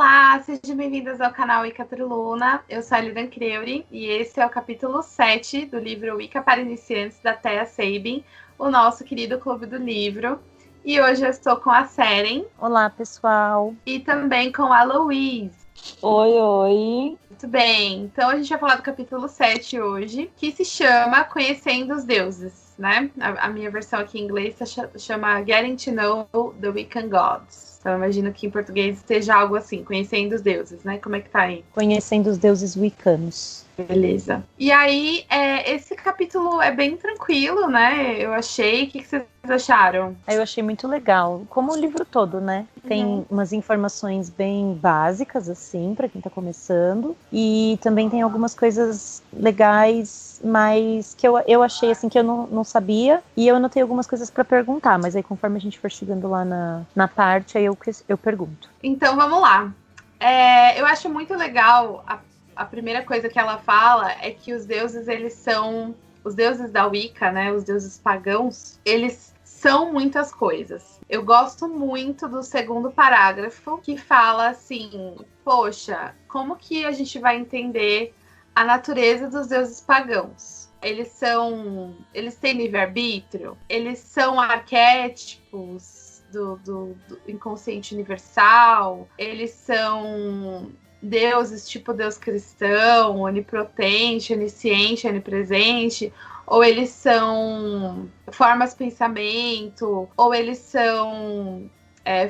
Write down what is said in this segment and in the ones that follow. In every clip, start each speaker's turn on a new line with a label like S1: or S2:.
S1: Olá, sejam bem-vindas ao canal Wicca Triluna. Eu sou a Lidan Creuri e esse é o capítulo 7 do livro Wicca para Iniciantes, da Thea Sabin, o nosso querido clube do livro. E hoje eu estou com a Seren.
S2: Olá, pessoal.
S1: E também com a Louise.
S3: Oi, oi.
S1: Muito bem, então a gente vai falar do capítulo 7 hoje, que se chama Conhecendo os Deuses, né? A minha versão aqui em inglês chama Getting to Know the Wiccan Gods. Então, eu imagino que em português esteja algo assim, Conhecendo os Deuses, né? Como é que tá aí?
S2: Conhecendo os deuses wiccanos.
S1: Beleza. E aí, esse capítulo é bem tranquilo, né? Eu achei. O que vocês acharam?
S2: Eu achei muito legal. Como o livro todo, né? Tem umas informações bem básicas, assim, pra quem tá começando. E também tem algumas coisas legais, mas que eu achei, assim, que eu não sabia. E eu anotei algumas coisas pra perguntar. Mas aí, conforme a gente for chegando lá na parte, aí eu pergunto.
S1: Então, vamos lá. Eu acho muito legal a primeira coisa que ela fala é que os deuses, eles são... Os deuses da Wicca, né? Os deuses pagãos, eles são muitas coisas. Eu gosto muito do segundo parágrafo, que fala assim... Poxa, como que a gente vai entender a natureza dos deuses pagãos? Eles têm livre-arbítrio? Eles são arquétipos do inconsciente universal? Eles são... deuses tipo Deus cristão, onipotente, onisciente, onipresente, ou eles são formas de pensamento, ou eles são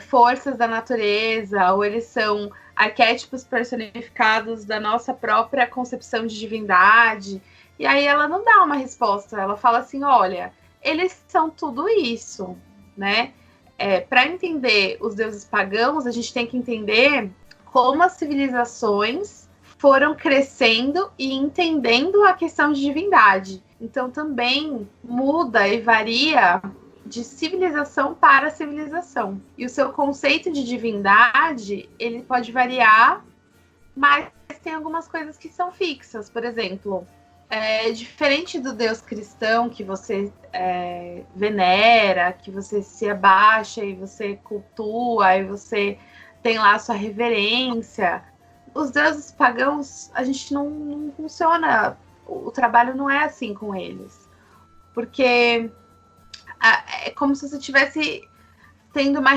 S1: forças da natureza, ou eles são arquétipos personificados da nossa própria concepção de divindade. E aí ela não dá uma resposta, ela fala assim, olha, eles são tudo isso, né? Para entender os deuses pagãos, a gente tem que entender como as civilizações foram crescendo e entendendo a questão de divindade. Então, também muda e varia de civilização para civilização. E o seu conceito de divindade, ele pode variar, mas tem algumas coisas que são fixas. Por exemplo, diferente do Deus cristão, que você venera, que você se abaixa e você cultua, e você... tem lá a sua reverência. Os deuses pagãos, a gente não funciona, o trabalho não é assim com eles. Porque é como se você estivesse tendo uma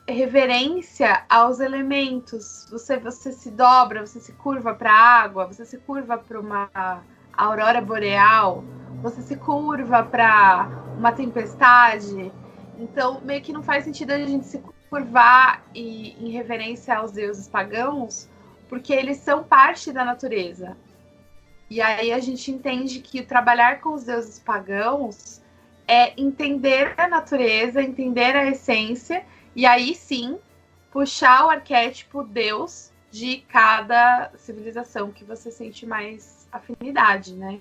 S1: reverência aos elementos. Você se dobra, você se curva para a água, você se curva para uma aurora boreal, você se curva para uma tempestade. Então, meio que não faz sentido a gente se curvar em reverência aos deuses pagãos, porque eles são parte da natureza. E aí a gente entende que trabalhar com os deuses pagãos é entender a natureza, entender a essência, e aí sim puxar o arquétipo Deus de cada civilização que você sente mais afinidade, né?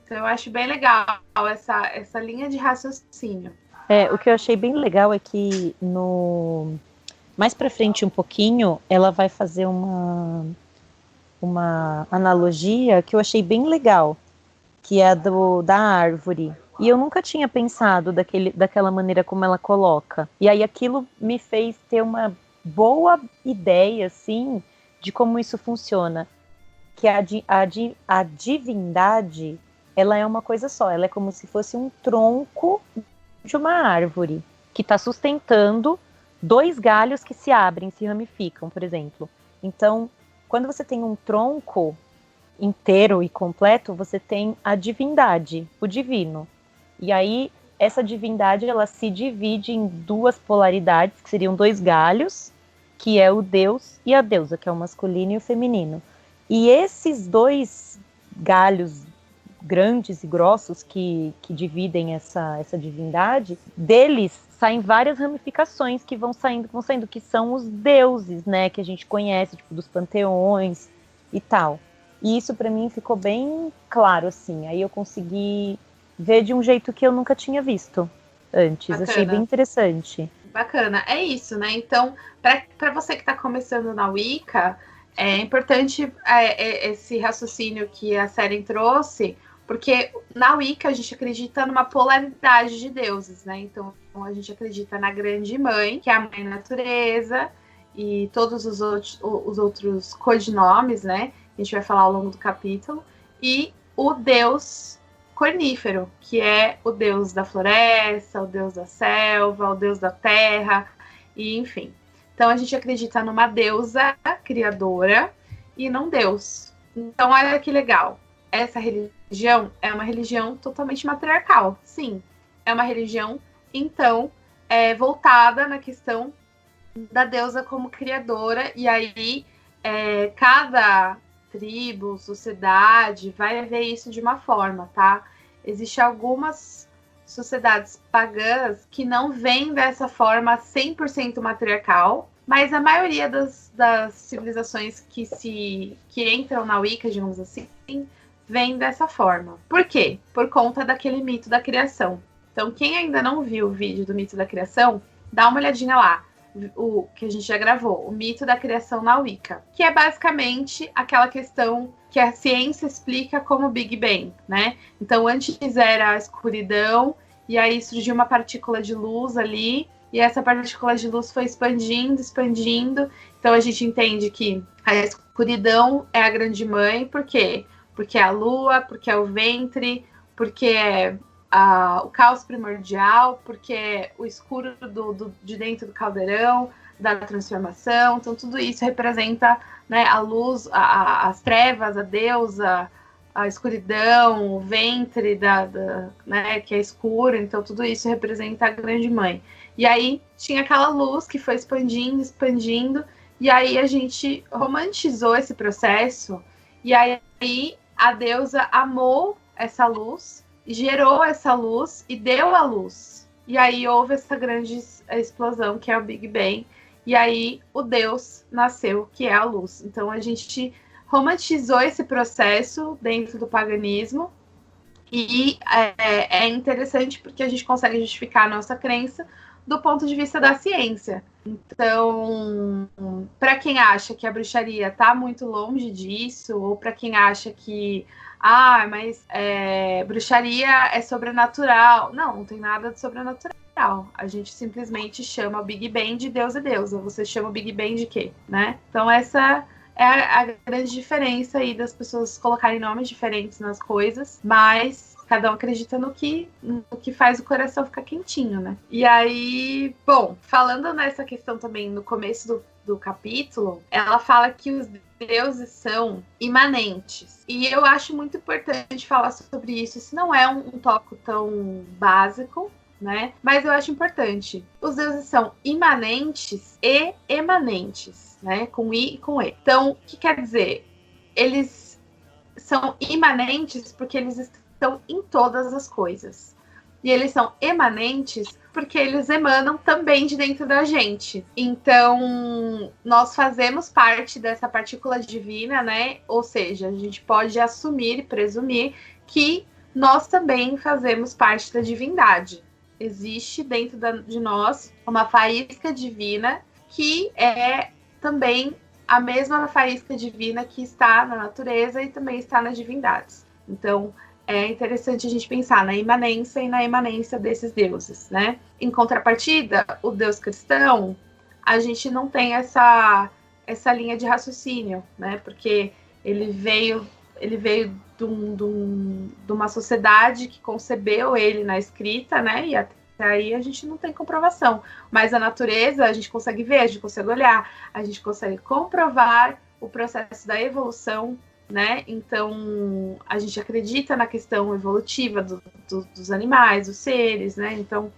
S1: Então eu acho bem legal essa linha de raciocínio.
S2: O que eu achei bem legal é que mais pra frente um pouquinho, ela vai fazer uma analogia que eu achei bem legal, que é a da árvore. E eu nunca tinha pensado daquela maneira como ela coloca. E aí aquilo me fez ter uma boa ideia, assim, de como isso funciona. Que a divindade, ela é uma coisa só, ela é como se fosse um tronco de uma árvore que está sustentando dois galhos que se abrem, se ramificam, por exemplo. Então, quando você tem um tronco inteiro e completo, você tem a divindade, o divino. E aí, essa divindade, ela se divide em duas polaridades, que seriam dois galhos, que é o Deus e a deusa, que é o masculino e o feminino. E esses dois galhos grandes e grossos que dividem essa divindade, deles saem várias ramificações que vão saindo, que são os deuses, né, que a gente conhece, tipo, dos panteões e tal. E isso para mim ficou bem claro, assim, aí eu consegui ver de um jeito que eu nunca tinha visto antes. Bacana. Achei bem interessante.
S1: Bacana, é isso, né? Então, para você que está começando na Wicca, é importante esse raciocínio que a Seren trouxe, porque na Wicca a gente acredita numa polaridade de deuses, né? Então a gente acredita na grande mãe, que é a mãe natureza, e todos os outros codinomes, né? A gente vai falar ao longo do capítulo. E o deus cornífero, que é o deus da floresta, o deus da selva, o deus da terra, e enfim. Então a gente acredita numa deusa criadora e num deus. Então olha que legal. Essa religião é uma religião totalmente matriarcal. Sim, é uma religião, então, voltada na questão da deusa como criadora. E aí cada tribo, sociedade, vai ver isso de uma forma, tá? Existem algumas sociedades pagãs que não veem dessa forma 100% matriarcal, mas a maioria das civilizações que entram na Wicca, digamos assim, vem dessa forma. Por quê? Por conta daquele mito da criação. Então, quem ainda não viu o vídeo do mito da criação, dá uma olhadinha lá. O que a gente já gravou, o mito da criação na Wicca, que é basicamente aquela questão que a ciência explica como Big Bang, né? Então, antes era a escuridão, e aí surgiu uma partícula de luz ali, e essa partícula de luz foi expandindo. Então, a gente entende que a escuridão é a grande mãe, por quê? Porque é a lua, porque é o ventre, porque é o caos primordial, porque é o escuro de dentro do caldeirão, da transformação. Então, tudo isso representa, né, a luz, as trevas, a deusa, a escuridão, o ventre, né, que é escuro. Então, tudo isso representa a grande mãe. E aí, tinha aquela luz que foi expandindo, e aí a gente romantizou esse processo, e aí a deusa amou essa luz, gerou essa luz e deu a luz. E aí houve essa grande explosão, que é o Big Bang. E aí o Deus nasceu, que é a luz. Então a gente romantizou esse processo dentro do paganismo. E é interessante porque a gente consegue justificar a nossa crença do ponto de vista da ciência. Então, para quem acha que a bruxaria está muito longe disso, ou para quem acha que mas bruxaria é sobrenatural. Não tem nada de sobrenatural. A gente simplesmente chama o Big Bang de Deus e deusa. Você chama o Big Bang de quê, né? Então essa é a grande diferença aí das pessoas colocarem nomes diferentes nas coisas, mas cada um acredita no que faz o coração ficar quentinho, né? E aí, bom, falando nessa questão também no começo do capítulo, ela fala que os deuses são imanentes. E eu acho muito importante falar sobre isso. Isso não é um tópico tão básico, né? Mas eu acho importante. Os deuses são imanentes e emanentes, né? Com I e com E. Então, o que quer dizer? Eles são imanentes porque eles estão em todas as coisas. E eles são emanentes porque eles emanam também de dentro da gente. Então, nós fazemos parte dessa partícula divina, né? Ou seja, a gente pode assumir e presumir que nós também fazemos parte da divindade. Existe dentro de nós uma faísca divina que é também a mesma faísca divina que está na natureza e também está nas divindades. Então, é interessante a gente pensar na imanência e na emanência desses deuses, né? Em contrapartida, o Deus cristão, a gente não tem essa linha de raciocínio, né? Porque ele veio de uma sociedade que concebeu ele na escrita, né? E até aí a gente não tem comprovação. Mas a natureza a gente consegue ver, a gente consegue olhar, a gente consegue comprovar o processo da evolução, né? Então a gente acredita na questão evolutiva dos animais, dos seres, né? Então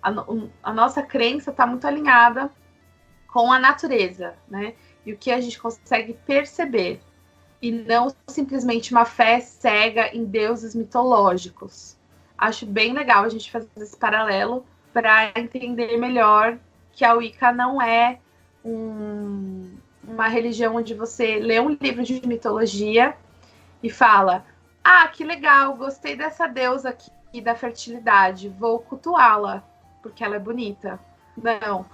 S1: a nossa crença está muito alinhada com a natureza, né? E o que a gente consegue perceber, e não simplesmente uma fé cega em deuses mitológicos. Acho bem legal a gente fazer esse paralelo para entender melhor que a Wicca não é uma religião onde você lê um livro de mitologia e fala: que legal, gostei dessa deusa aqui da fertilidade, vou cultuá-la porque ela é bonita. Não.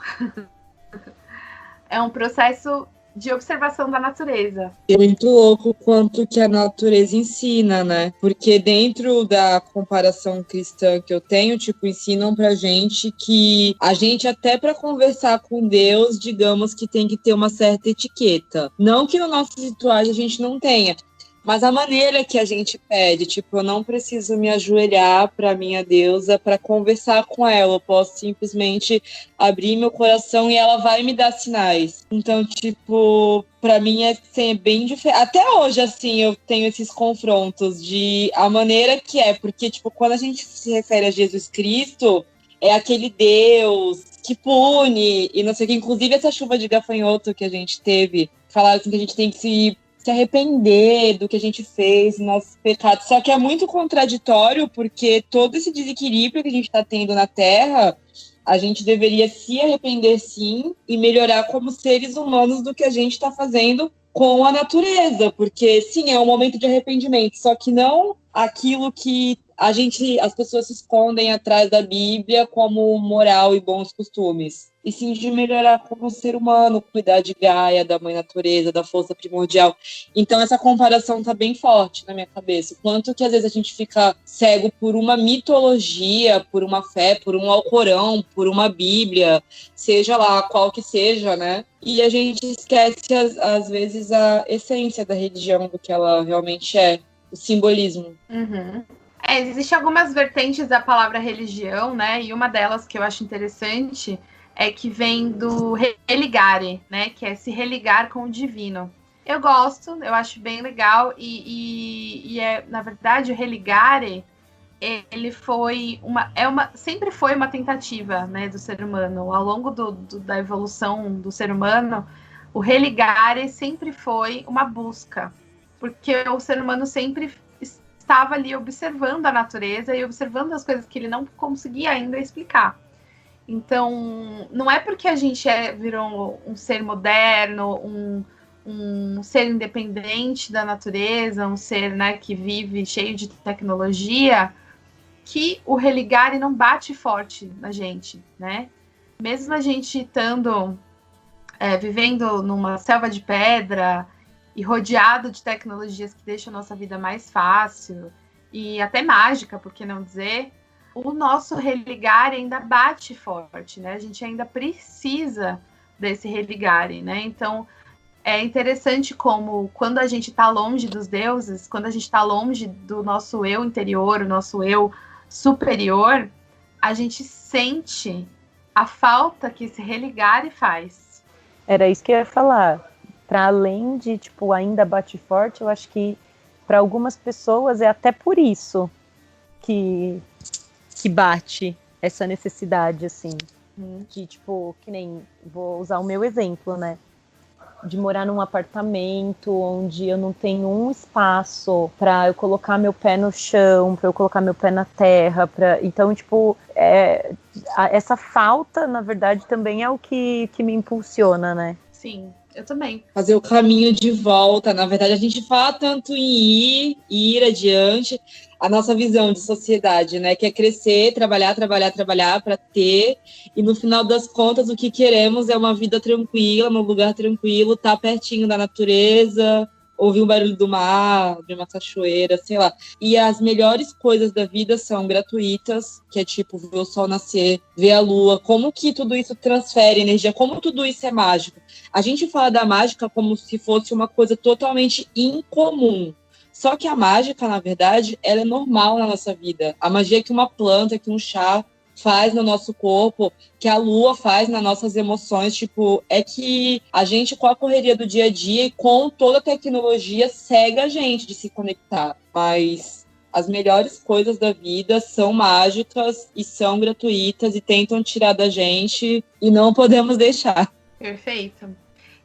S1: É um processo de observação da natureza.
S4: É muito louco quanto que a natureza ensina, né? Porque dentro da comparação cristã que eu tenho, tipo, ensinam pra gente que a gente até para conversar com Deus, digamos que tem que ter uma certa etiqueta. Não que nos nossos rituais a gente não tenha, mas a maneira que a gente pede, tipo, eu não preciso me ajoelhar para minha deusa para conversar com ela. Eu posso simplesmente abrir meu coração e ela vai me dar sinais. Então, tipo, para mim é assim, bem diferente. Até hoje, assim, eu tenho esses confrontos de a maneira que é, porque, tipo, quando a gente se refere a Jesus Cristo, é aquele Deus que pune e não sei o que. Inclusive, essa chuva de gafanhoto que a gente teve, falaram assim que a gente tem que se arrepender do que a gente fez, nossos pecados. Só que é muito contraditório, porque todo esse desequilíbrio que a gente está tendo na Terra, a gente deveria se arrepender sim e melhorar como seres humanos do que a gente está fazendo com a natureza, porque sim, é um momento de arrependimento, só que não aquilo que as pessoas se escondem atrás da Bíblia como moral e bons costumes. E sim de melhorar como ser humano, cuidar de Gaia, da mãe natureza, da força primordial. Então essa comparação tá bem forte na minha cabeça. O quanto que às vezes a gente fica cego por uma mitologia, por uma fé, por um Alcorão, por uma Bíblia, seja lá qual que seja, né? E a gente esquece, às vezes, a essência da religião, do que ela realmente é, o simbolismo.
S1: Uhum. Existem algumas vertentes da palavra religião, né? E uma delas que eu acho interessante é que vem do religare, né? Que é se religar com o divino. Eu gosto, eu acho bem legal e na verdade, o religare, ele sempre foi uma tentativa, né, do ser humano. Ao longo da evolução do ser humano, o religare sempre foi uma busca, porque o ser humano sempre estava ali observando a natureza e observando as coisas que ele não conseguia ainda explicar. Então, não é porque a gente virou um ser moderno, um ser independente da natureza, um ser, né, que vive cheio de tecnologia, que o religare não bate forte na gente, né? Mesmo a gente estando vivendo numa selva de pedra e rodeado de tecnologias que deixam a nossa vida mais fácil e até mágica, por que não dizer, o nosso religare ainda bate forte, né? A gente ainda precisa desse religare, né? Então, é interessante como quando a gente está longe dos deuses, quando a gente está longe do nosso eu interior, o nosso eu superior, a gente sente a falta que esse religare faz.
S2: Era isso que eu ia falar. Para além de, tipo, ainda bate forte, eu acho que para algumas pessoas é até por isso que bate essa necessidade, assim, de, tipo, que nem, vou usar o meu exemplo, né, de morar num apartamento onde eu não tenho um espaço para eu colocar meu pé no chão, para eu colocar meu pé na terra, então, tipo, essa falta, na verdade, também é o que me impulsiona, né?
S1: Sim, eu também.
S4: Fazer o caminho de volta. Na verdade, a gente fala tanto em ir adiante, a nossa visão de sociedade, né? Que é crescer, trabalhar para ter, e no final das contas o que queremos é uma vida tranquila, num lugar tranquilo, estar pertinho da natureza, ouvir o barulho do mar, de uma cachoeira, sei lá. E as melhores coisas da vida são gratuitas, que é tipo ver o sol nascer, ver a lua, como que tudo isso transfere energia, como tudo isso é mágico. A gente fala da mágica como se fosse uma coisa totalmente incomum. Só que a mágica, na verdade, ela é normal na nossa vida. A magia que uma planta, que um chá faz no nosso corpo, que a lua faz nas nossas emoções, tipo, é que a gente, com a correria do dia a dia e com toda a tecnologia, cega a gente de se conectar. Mas as melhores coisas da vida são mágicas e são gratuitas e tentam tirar da gente e não podemos deixar.
S1: Perfeito.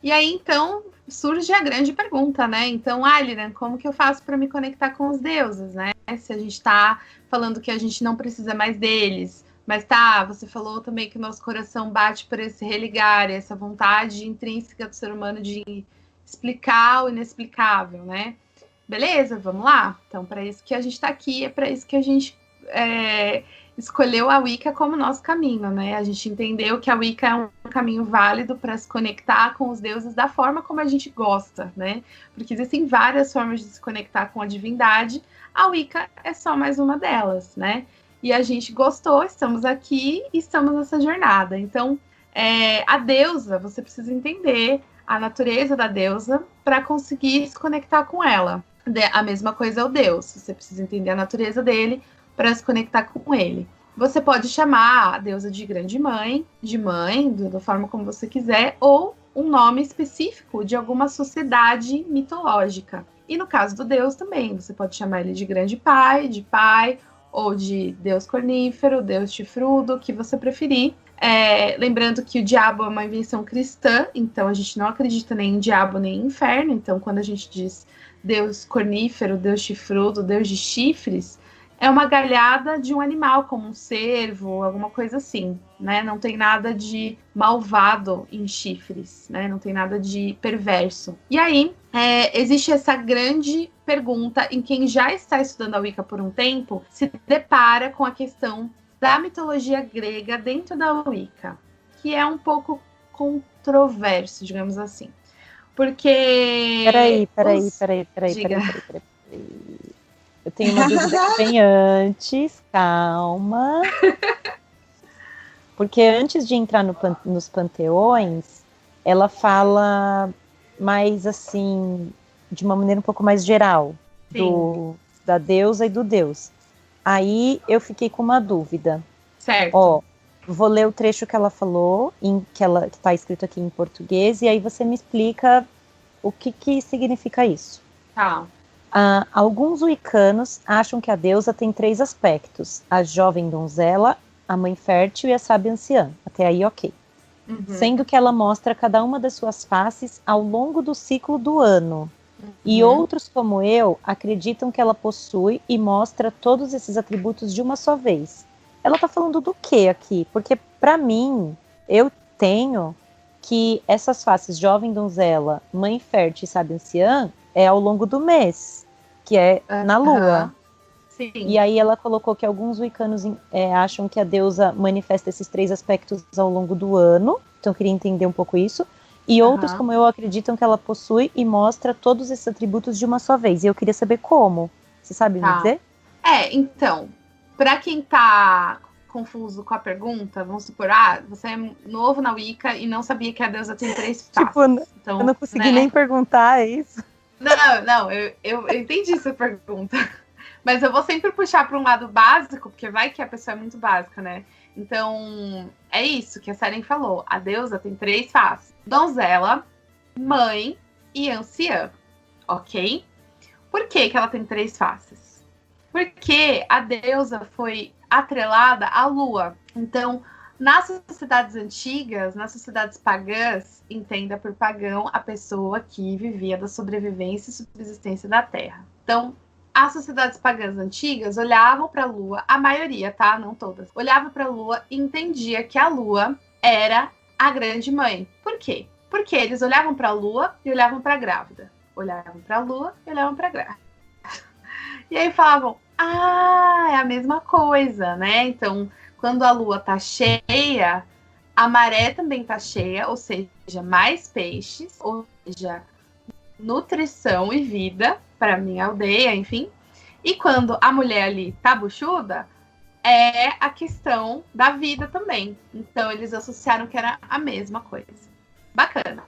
S1: E aí, então, surge a grande pergunta, né? Então, Aliran, como que eu faço para me conectar com os deuses, né? Se a gente está falando que a gente não precisa mais deles, mas você falou também que o nosso coração bate por esse religar, essa vontade intrínseca do ser humano de explicar o inexplicável, né? Beleza, vamos lá? Então, para isso que a gente está aqui, é para isso que a gente escolheu a Wicca como nosso caminho, né? A gente entendeu que a Wicca é um caminho válido para se conectar com os deuses da forma como a gente gosta, né? Porque existem várias formas de se conectar com a divindade, a Wicca é só mais uma delas, né? E a gente gostou, estamos aqui e estamos nessa jornada. Então, a deusa, você precisa entender a natureza da deusa para conseguir se conectar com ela. A mesma coisa é o Deus, você precisa entender a natureza dele para se conectar com ele. Você pode chamar a deusa de grande mãe, de mãe, da forma como você quiser, ou um nome específico de alguma sociedade mitológica. E no caso do Deus também, você pode chamar ele de grande pai, de pai, ou de Deus cornífero, Deus chifrudo, o que você preferir. Lembrando que o diabo é uma invenção cristã, então a gente não acredita nem em diabo nem em inferno. Então, quando a gente diz Deus cornífero, Deus chifrudo, Deus de chifres, é uma galhada de um animal, como um cervo, alguma coisa assim, né? Não tem nada de malvado em chifres, né? Não tem nada de perverso. E aí, existe essa grande pergunta em quem já está estudando a Wicca por um tempo, se depara com a questão da mitologia grega dentro da Wicca, que é um pouco controverso, digamos assim. Porque...
S2: Peraí. Eu tenho uma dúvida que vem antes, calma. Porque antes de entrar nos panteões, ela fala mais assim, de uma maneira um pouco mais geral, da deusa e do deus. Aí eu fiquei com uma dúvida.
S1: Certo.
S2: Vou ler o trecho que ela falou, que está escrito aqui em português, e aí você me explica o que significa isso.
S1: Tá.
S2: Alguns wiccanos acham que a deusa tem 3 aspectos: a jovem donzela, a mãe fértil e a sábia anciã. Até aí, ok.
S1: Uhum.
S2: Sendo que ela mostra cada uma das suas faces ao longo do ciclo do ano. E outros, como eu, acreditam que ela possui e mostra todos esses atributos de uma só vez. Ela tá falando do que aqui? Porque, para mim, eu tenho que essas faces jovem donzela, mãe fértil e sábia anciã é ao longo do mês, que é na lua.
S1: Sim.
S2: E aí ela colocou que alguns wiccanos acham que a deusa manifesta esses 3 aspectos ao longo do ano. Então eu queria entender um pouco isso. E outros, como eu, acreditam que ela possui e mostra todos esses atributos de uma só vez. E eu queria saber como. Você sabe me dizer?
S1: Então, para quem tá confuso com a pergunta, vamos supor, você é novo na Wicca e não sabia que a deusa tem 3 faces.
S2: Tipo,
S1: então,
S2: eu não consegui nem perguntar, é isso?
S1: Não, eu entendi sua pergunta. Mas eu vou sempre puxar para um lado básico, porque vai que a pessoa é muito básica, né? Então, é isso que a Saren falou. A deusa tem 3 faces: donzela, mãe e anciã. Ok? Por que ela tem 3 faces? Porque a deusa foi atrelada à lua. Então, nas sociedades antigas, nas sociedades pagãs, entenda por pagão a pessoa que vivia da sobrevivência e subsistência da terra. Então, as sociedades pagãs antigas olhavam para a lua, a maioria, tá? Não todas. Olhava para a lua e entendia que a lua era a grande mãe. Por quê? Porque eles olhavam para a lua e olhavam para a grávida. Olhavam para a lua e olhavam para a grávida. E aí falavam, é a mesma coisa, né? Então, quando a lua tá cheia, a maré também tá cheia, ou seja, mais peixes, ou seja, nutrição e vida para minha aldeia, enfim. E quando a mulher ali tá buchuda, é a questão da vida também. Então, eles associaram que era a mesma coisa. Bacana.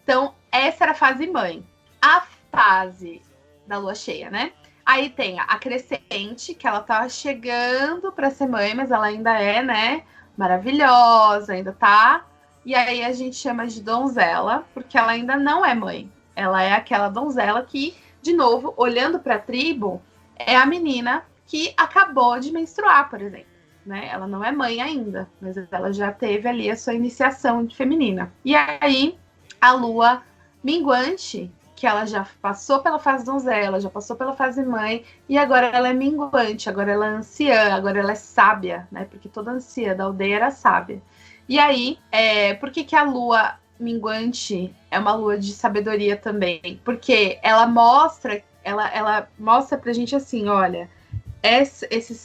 S1: Então, essa era a fase mãe. A fase da lua cheia, né? Aí tem a crescente, que ela tá chegando para ser mãe, mas ela ainda é, né, maravilhosa, ainda tá. E aí a gente chama de donzela, porque ela ainda não é mãe. Ela é aquela donzela que, de novo, olhando para a tribo, é a menina que acabou de menstruar, por exemplo. Né? Ela não é mãe ainda, mas ela já teve ali a sua iniciação de feminina. E aí, a lua minguante, que ela já passou pela fase donzela, já passou pela fase mãe, e agora ela é minguante, agora ela é anciã, agora ela é sábia, né? Porque toda anciã da aldeia era sábia. E aí, por que a lua minguante é uma lua de sabedoria também? Porque ela mostra pra gente assim, olha, esses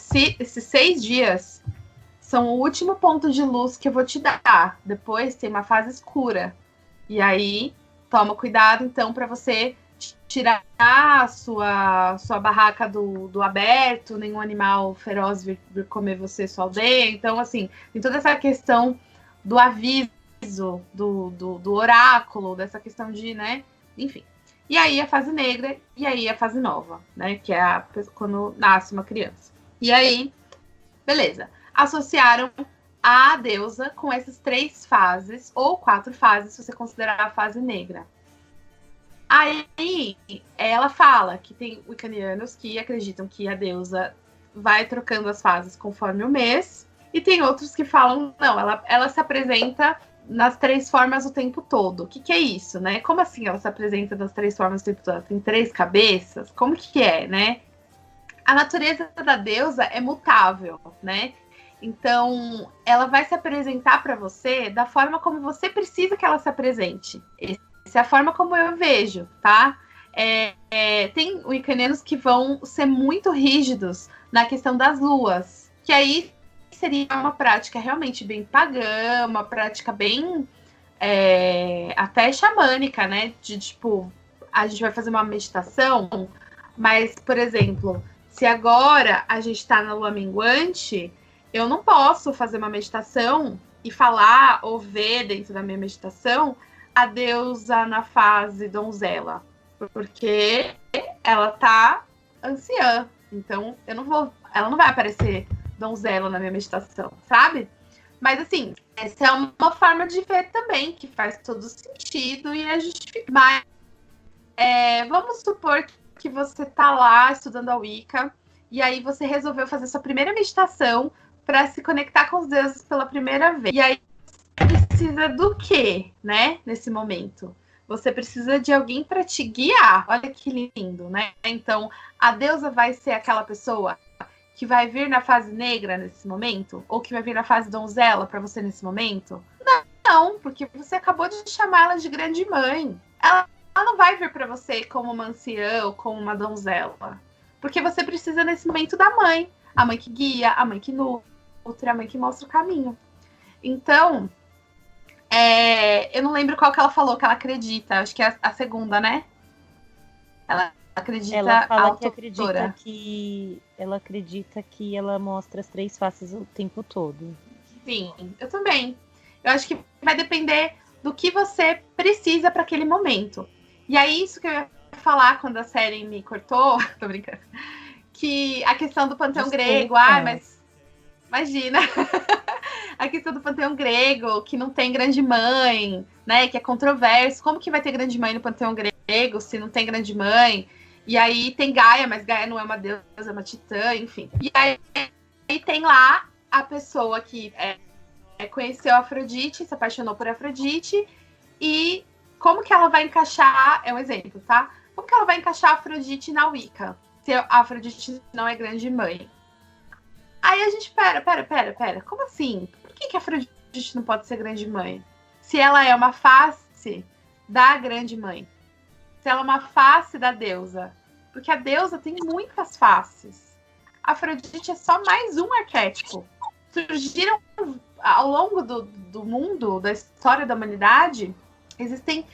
S1: 6 dias são o último ponto de luz que eu vou te dar. Depois tem uma fase escura. E aí, toma cuidado, então, para você tirar a sua barraca do aberto, nenhum animal feroz vir comer você, sua aldeia. Então, assim, tem toda essa questão do aviso, do oráculo, dessa questão de, né? Enfim. E aí a fase negra, e aí a fase nova, né? Que é quando nasce uma criança. E aí, beleza. Associaram a deusa com essas 3 fases, ou 4 fases, se você considerar a fase negra. Aí ela fala que tem wiccanianos que acreditam que a deusa vai trocando as fases conforme o mês, e tem outros que falam, não, ela se apresenta nas 3 formas o tempo todo. O que é isso, né? Como assim ela se apresenta nas 3 formas o tempo todo? Ela tem 3 cabeças? Como que é, né? A natureza da deusa é mutável, né? Então, ela vai se apresentar para você da forma como você precisa que ela se apresente. Essa é a forma como eu vejo, tá? Tem wiccanianos que vão ser muito rígidos na questão das luas, que aí seria uma prática realmente bem pagã, uma prática bem até xamânica, né? De tipo, a gente vai fazer uma meditação, mas, por exemplo, se agora a gente está na lua minguante, eu não posso fazer uma meditação e falar ou ver dentro da minha meditação a deusa na fase donzela, porque ela tá anciã, então ela não vai aparecer donzela na minha meditação, sabe? Mas assim, essa é uma forma de ver também, que faz todo sentido e é justificado. Mas vamos supor que você tá lá estudando a Wicca e aí você resolveu fazer sua primeira meditação para se conectar com os deuses pela primeira vez. E aí você precisa do quê, né? Nesse momento. Você precisa de alguém para te guiar. Olha que lindo, né? Então, a deusa vai ser aquela pessoa que vai vir na fase negra nesse momento? Ou que vai vir na fase donzela para você nesse momento? Não, porque você acabou de chamar ela de grande mãe. Ela não vai vir para você como uma anciã ou como uma donzela. Porque você precisa nesse momento da mãe. A mãe que guia, a mãe que nutre, a mãe que mostra o caminho. Então, eu não lembro qual que ela falou que ela acredita. Acho que é a segunda, né? Ela acredita.
S2: Ela fala que ela acredita que ela mostra as 3 faces o tempo todo.
S1: Sim, eu também. Eu acho que vai depender do que você precisa para aquele momento. E aí, isso que eu ia falar quando a série me cortou, tô brincando, que a questão do panteão grego, mas imagina, a questão do panteão grego, que não tem grande mãe, né, que é controverso, como que vai ter grande mãe no panteão grego se não tem grande mãe? E aí tem Gaia, mas Gaia não é uma deusa, é uma titã, enfim. E aí tem lá a pessoa que conheceu a Afrodite, se apaixonou por Afrodite, e como que ela vai encaixar, é um exemplo, tá? Como que ela vai encaixar a Afrodite na Wicca, se a Afrodite não é grande mãe? Aí a gente, pera, como assim? Por que a Afrodite não pode ser grande mãe? Se ela é uma face da grande mãe. Se ela é uma face da deusa. Porque a deusa tem muitas faces. A Afrodite é só mais um arquétipo. Surgiram ao longo do mundo, da história da humanidade, existem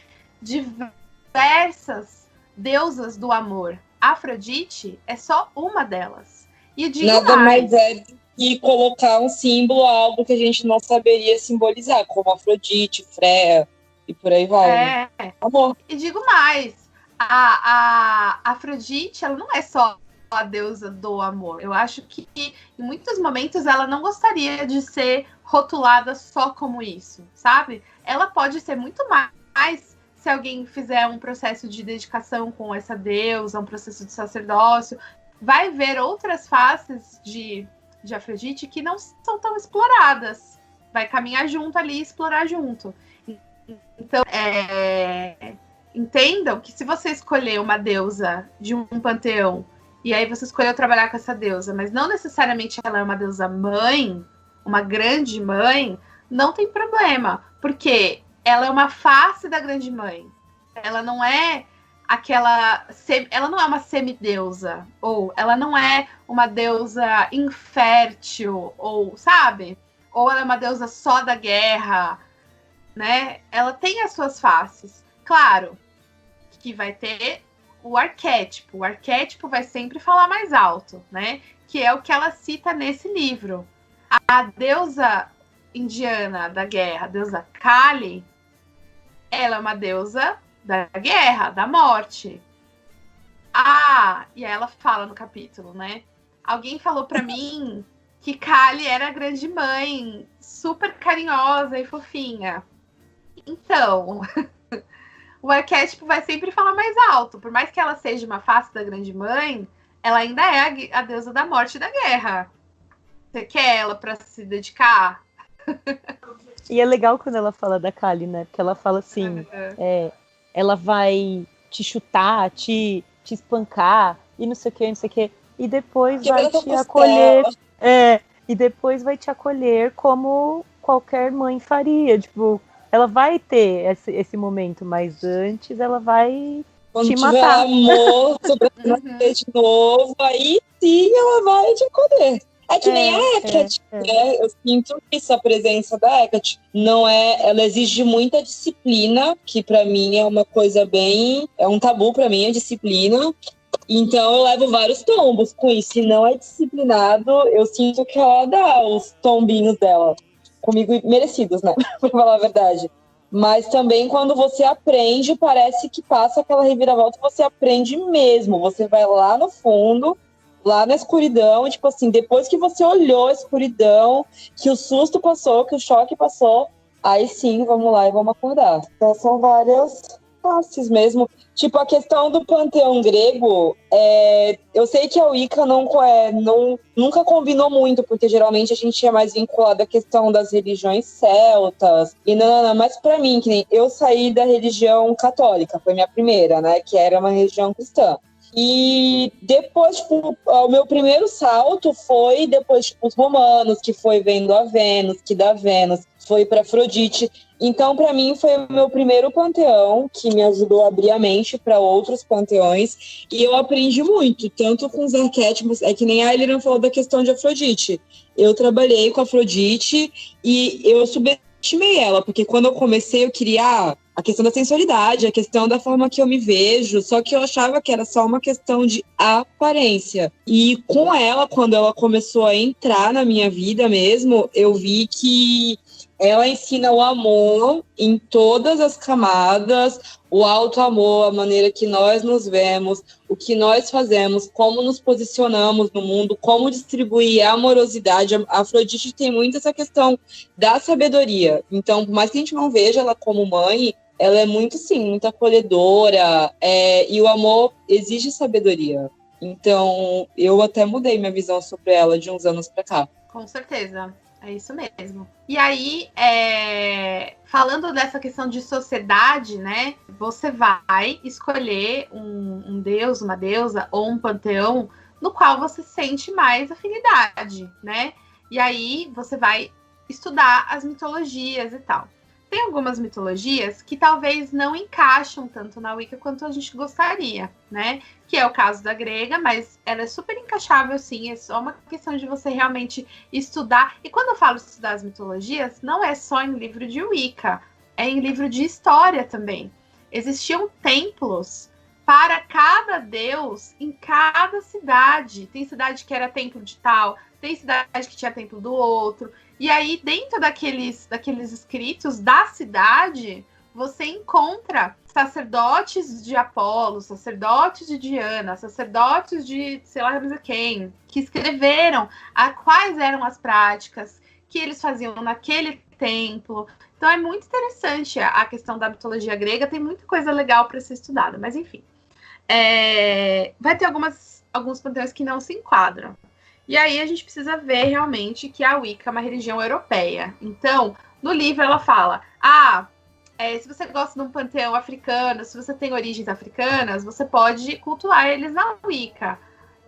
S1: diversas deusas do amor. A Afrodite é só uma delas. E
S4: nada mais é que colocar um símbolo a algo que a gente não saberia simbolizar, como Afrodite, Freia e por aí vai. Né? Amor.
S1: E digo mais, a Afrodite, ela não é só a deusa do amor. Eu acho que em muitos momentos ela não gostaria de ser rotulada só como isso, sabe? Ela pode ser muito mais se alguém fizer um processo de dedicação com essa deusa, um processo de sacerdócio, vai ver outras faces de Afrodite que não são tão exploradas. Vai caminhar junto ali e explorar junto. Então, entendam que se você escolher uma deusa de um panteão e aí você escolheu trabalhar com essa deusa, mas não necessariamente ela é uma deusa mãe, uma grande mãe, não tem problema, porque ela é uma face da grande mãe. Ela não é ela não é uma semideusa, ou ela não é uma deusa infértil, ou, sabe? Ou ela é uma deusa só da guerra, né? Ela tem as suas faces. Claro que vai ter o arquétipo. O arquétipo vai sempre falar mais alto, né? Que é o que ela cita nesse livro. A deusa indiana da guerra, a deusa Kali, ela é uma deusa da guerra, da morte. E ela fala no capítulo, né? Alguém falou pra mim que Kali era a grande mãe, super carinhosa e fofinha. Então, o arquétipo vai sempre falar mais alto. Por mais que ela seja uma face da grande mãe, ela ainda é a deusa da morte e da guerra. Você quer ela pra se dedicar?
S2: E é legal quando ela fala da Kali, né? Porque ela fala assim, ela vai te chutar, te espancar, e não sei o que, não sei o que. E depois vai te acolher. E depois vai te acolher como qualquer mãe faria. Tipo, ela vai ter esse momento, mas antes ela vai te matar.
S4: Quando tiver amor, sobrenascer de novo, aí sim ela vai te acolher. É que nem a Hecate, né? Eu sinto isso, a presença da Hecate. Não é, ela exige muita disciplina, que pra mim é uma coisa bem... É um tabu pra mim, a disciplina. Então eu levo vários tombos com isso. Se não é disciplinado, eu sinto que ela dá os tombinhos dela. Comigo merecidos, né? Pra falar a verdade. Mas também quando você aprende, parece que passa aquela reviravolta, você aprende mesmo. Você vai lá no fundo, lá na escuridão, tipo assim, depois que você olhou a escuridão, que o susto passou, que o choque passou, aí sim, vamos lá e vamos acordar. Então são várias faces mesmo. Tipo, a questão do panteão grego, eu sei que a Wicca nunca combinou muito, porque geralmente a gente é mais vinculado à questão das religiões celtas, e não, mas pra mim, que nem eu saí da religião católica, foi minha primeira, né, que era uma religião cristã. E depois, tipo, o meu primeiro salto foi depois, tipo, os romanos, que foi vendo a Vênus, que da Vênus foi para Afrodite. Então, para mim, foi o meu primeiro panteão que me ajudou a abrir a mente para outros panteões. E eu aprendi muito, tanto com os arquétipos. É que nem a Eliran falou da questão de Afrodite. Eu trabalhei com Afrodite e eu subestimei ela, porque quando eu comecei, eu queria a questão da sensualidade, a questão da forma que eu me vejo, só que eu achava que era só uma questão de aparência. E com ela, quando ela começou a entrar na minha vida mesmo, eu vi que ela ensina o amor em todas as camadas, o auto-amor, a maneira que nós nos vemos, o que nós fazemos, como nos posicionamos no mundo, como distribuir a amorosidade. A Afrodite tem muito essa questão da sabedoria. Então, por mais que a gente não veja ela como mãe, ela é muito, sim, muito acolhedora, e o amor exige sabedoria. Então, eu até mudei minha visão sobre ela de uns anos pra cá.
S1: Com certeza. É isso mesmo. E aí, falando dessa questão de sociedade, né? Você vai escolher um deus, uma deusa ou um panteão no qual você sente mais afinidade, né? E aí você vai estudar as mitologias e tal. Tem algumas mitologias que talvez não encaixam tanto na Wicca quanto a gente gostaria, né? Que é o caso da grega, mas ela é super encaixável, sim. É só uma questão de você realmente estudar. E quando eu falo estudar as mitologias, não é só em livro de Wicca, é em livro de história também. Existiam templos para cada deus em cada cidade. Tem cidade que era templo de tal, tem cidade que tinha templo do outro. E aí, dentro daqueles escritos da cidade, você encontra sacerdotes de Apolo, sacerdotes de Diana, sacerdotes de sei lá quem, que escreveram quais eram as práticas que eles faziam naquele templo. Então é muito interessante a questão da mitologia grega, tem muita coisa legal para ser estudada, mas enfim. Vai ter alguns panteões que não se enquadram. E aí a gente precisa ver realmente que a Wicca é uma religião europeia. Então, no livro ela fala, se você gosta de um panteão africano, se você tem origens africanas, você pode cultuar eles na Wicca.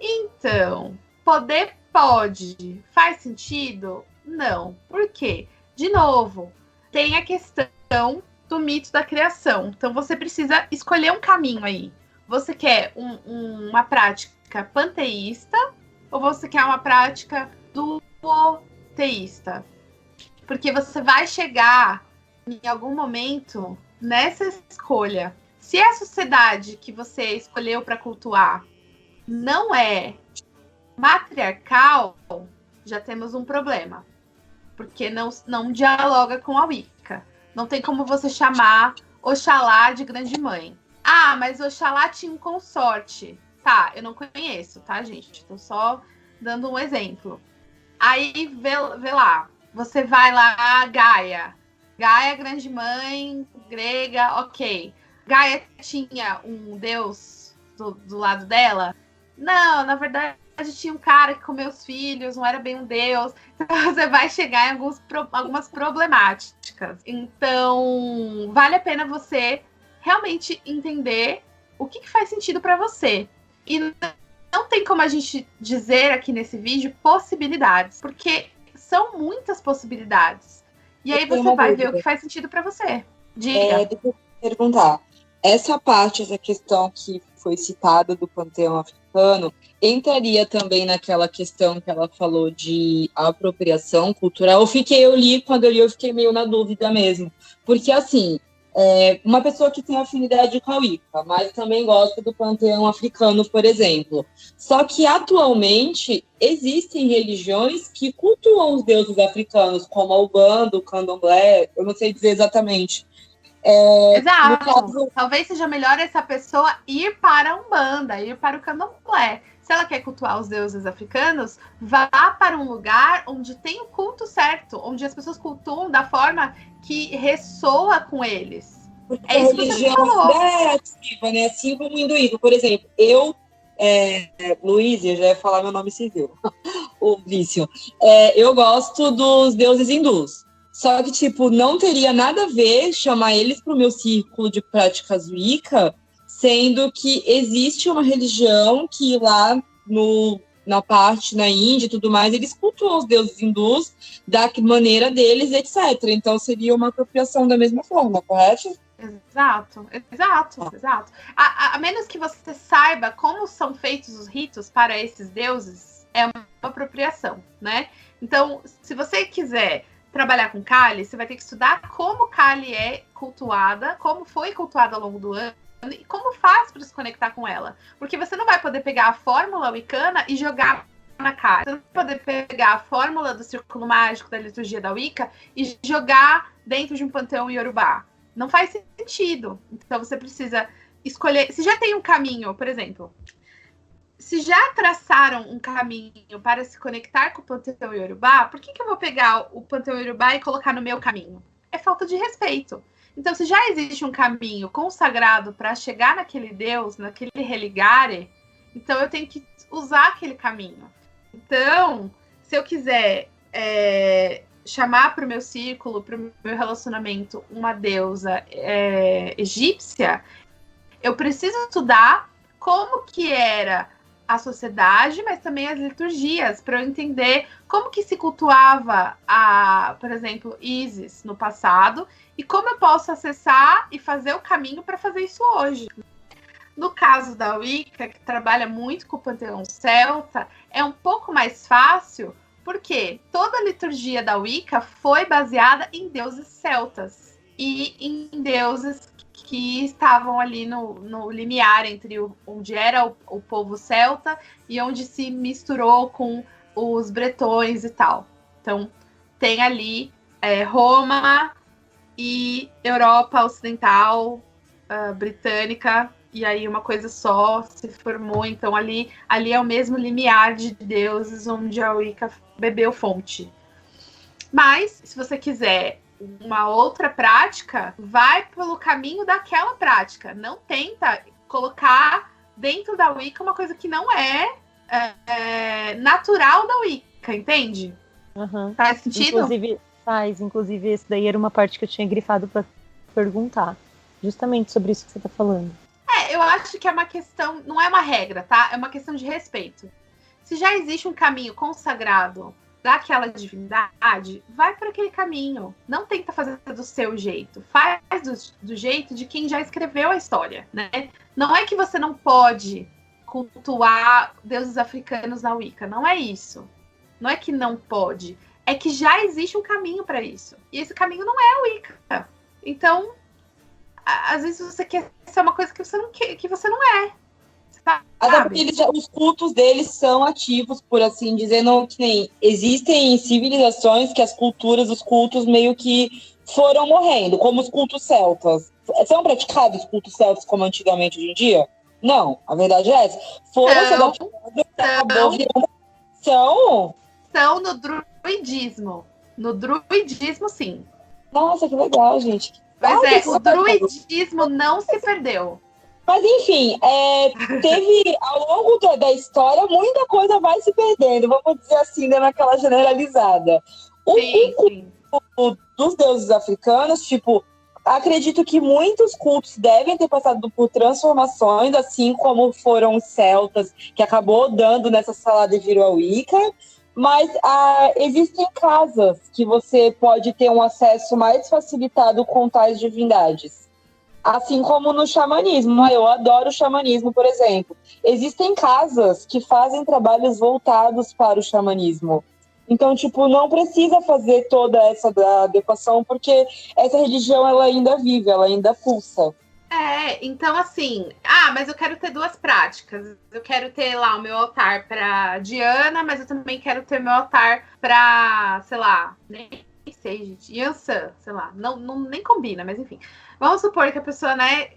S1: Então, pode. Faz sentido? Não. Por quê? De novo, tem a questão do mito da criação. Então, você precisa escolher um caminho aí. Você quer uma prática panteísta ou você quer uma prática duoteísta? Porque você vai chegar em algum momento nessa escolha. Se a sociedade que você escolheu para cultuar não é matriarcal, já temos um problema. Porque não dialoga com a Wicca. Não tem como você chamar Oxalá de grande mãe. Ah, mas Oxalá tinha um consorte. Tá, eu não conheço, tá, gente? Tô só dando um exemplo. Aí, vê lá. Você vai lá, Gaia. Gaia, grande mãe, grega, ok. Gaia tinha um deus do lado dela? Não, na verdade tinha um cara que comeu os filhos, não era bem um deus. Então você vai chegar em algumas problemáticas. Então, vale a pena você realmente entender o que faz sentido para você. E não tem como a gente dizer aqui nesse vídeo possibilidades, porque são muitas possibilidades. E aí você vai ver o que faz sentido para você. Diga.
S4: Deixa eu perguntar. Essa parte, essa questão que foi citada do panteão africano, entraria também naquela questão que ela falou de apropriação cultural? Quando eu li, eu fiquei meio na dúvida mesmo. Porque, assim, uma pessoa que tem afinidade com a Wicca, mas também gosta do panteão africano, por exemplo. Só que, atualmente, existem religiões que cultuam os deuses africanos, como a Ubanda, o Candomblé, eu não sei dizer exatamente.
S1: Exato. Talvez seja melhor essa pessoa ir para a Umbanda, ir para o Candomblé. Se ela quer cultuar os deuses africanos, vá para um lugar onde tem o culto certo, onde as pessoas cultuam da forma que ressoa com eles.
S4: Porque a religião é ativa, né? Assim como o hinduísmo. Por exemplo, Luiz, eu já ia falar meu nome civil, o vício. Eu gosto dos deuses hindus. Só que, não teria nada a ver chamar eles para o meu círculo de práticas Wicca, sendo que existe uma religião que lá na Índia e tudo mais, eles cultuam os deuses hindus da maneira deles, etc. Então, seria uma apropriação da mesma forma, correto?
S1: Exato. A menos que você saiba como são feitos os ritos para esses deuses, é uma apropriação, né? Então, se você quiser trabalhar com Kali, você vai ter que estudar como Kali é cultuada, como foi cultuada ao longo do ano e como faz para se conectar com ela. Porque você não vai poder pegar a fórmula wicana e jogar na Kali. Você não vai poder pegar a fórmula do círculo mágico da liturgia da Wicca e jogar dentro de um panteão iorubá. Não faz sentido. Então você precisa escolher. Se já tem um caminho, por exemplo, se já traçaram um caminho para se conectar com o panteão iorubá, por que eu vou pegar o panteão iorubá e colocar no meu caminho? É falta de respeito. Então, se já existe um caminho consagrado para chegar naquele deus, naquele religare, então eu tenho que usar aquele caminho. Então, se eu quiser chamar para o meu círculo, para o meu relacionamento, uma deusa egípcia, eu preciso estudar como que era a sociedade, mas também as liturgias, para eu entender como que se cultuava por exemplo, Ísis no passado, e como eu posso acessar e fazer o caminho para fazer isso hoje. No caso da Wicca, que trabalha muito com o panteão celta, é um pouco mais fácil, porque toda a liturgia da Wicca foi baseada em deuses celtas e em deuses que estavam ali no limiar entre onde era o povo celta e onde se misturou com os bretões e tal. Então, tem ali Roma e Europa Ocidental, britânica, e aí uma coisa só se formou. Então, ali é o mesmo limiar de deuses onde a Wicca bebeu fonte. Mas, se você quiser uma outra prática, vai pelo caminho daquela prática. Não tenta colocar dentro da Wicca uma coisa que não é natural da Wicca, entende?
S2: Uhum.
S1: Faz sentido?
S2: Inclusive, esse daí era uma parte que eu tinha grifado para perguntar. Justamente sobre isso que você tá falando.
S1: Eu acho que é uma questão, não é uma regra, tá? É uma questão de respeito. Se já existe um caminho consagrado daquela divindade, vai por aquele caminho. Não tenta fazer do seu jeito. Faz do jeito de quem já escreveu a história, né? Não é que você não pode cultuar deuses africanos na Wicca. Não é isso. Não é que não pode. É que já existe um caminho para isso. E esse caminho não é a Wicca. Então, às vezes você quer ser uma coisa que você não quer, que você não é.
S4: Até porque os cultos deles são ativos, por assim dizer, não, que nem existem civilizações que as culturas, os cultos meio que foram morrendo, como os cultos celtas. São praticados os cultos celtas como antigamente hoje em dia? Não, a verdade é essa. Foram se adaptando, acabou virando. São
S1: no druidismo. No druidismo, sim.
S4: Nossa, que legal, gente.
S1: Mas o druidismo não se perdeu.
S4: Mas, enfim, teve, ao longo da história, muita coisa vai se perdendo, vamos dizer assim, dando aquela generalizada.
S1: Sim.
S4: Dos deuses africanos, tipo, acredito que muitos cultos devem ter passado por transformações, assim como foram os celtas, que acabou dando nessa salada e virou a Wicca. Mas existem casas que você pode ter um acesso mais facilitado com tais divindades. Assim como no xamanismo. Eu adoro o xamanismo, por exemplo. Existem casas que fazem trabalhos voltados para o xamanismo. Então, tipo, não precisa fazer toda essa adequação, porque essa religião ela ainda vive, ela ainda pulsa.
S1: Então assim, mas eu quero ter duas práticas. Eu quero ter lá o meu altar para Diana, mas eu também quero ter meu altar para, sei lá, nem sei, gente, Yansan, sei lá, não, nem combina, mas enfim. Vamos supor que a pessoa, né,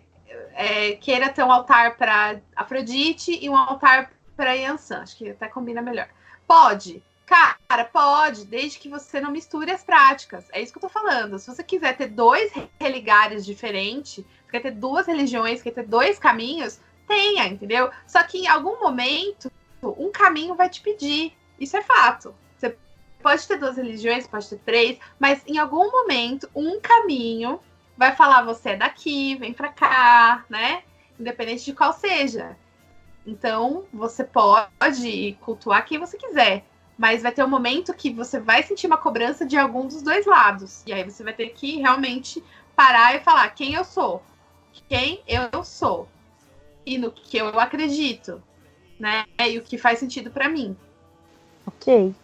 S1: queira ter um altar para Afrodite e um altar para Yansan. Acho que até combina melhor. Pode. Cara, pode, desde que você não misture as práticas. É isso que eu tô falando. Se você quiser ter dois religares diferentes, quer ter duas religiões, quer ter dois caminhos, tenha, entendeu? Só que em algum momento, um caminho vai te pedir. Isso é fato. Você pode ter duas religiões, pode ter três, mas em algum momento, um caminho vai falar, você é daqui, vem pra cá, né? Independente de qual seja. Então, você pode cultuar quem você quiser. Mas vai ter um momento que você vai sentir uma cobrança de algum dos dois lados. E aí você vai ter que realmente parar e falar quem eu sou. Quem eu sou. E no que eu acredito. Né? E o que faz sentido pra mim.
S2: Ok.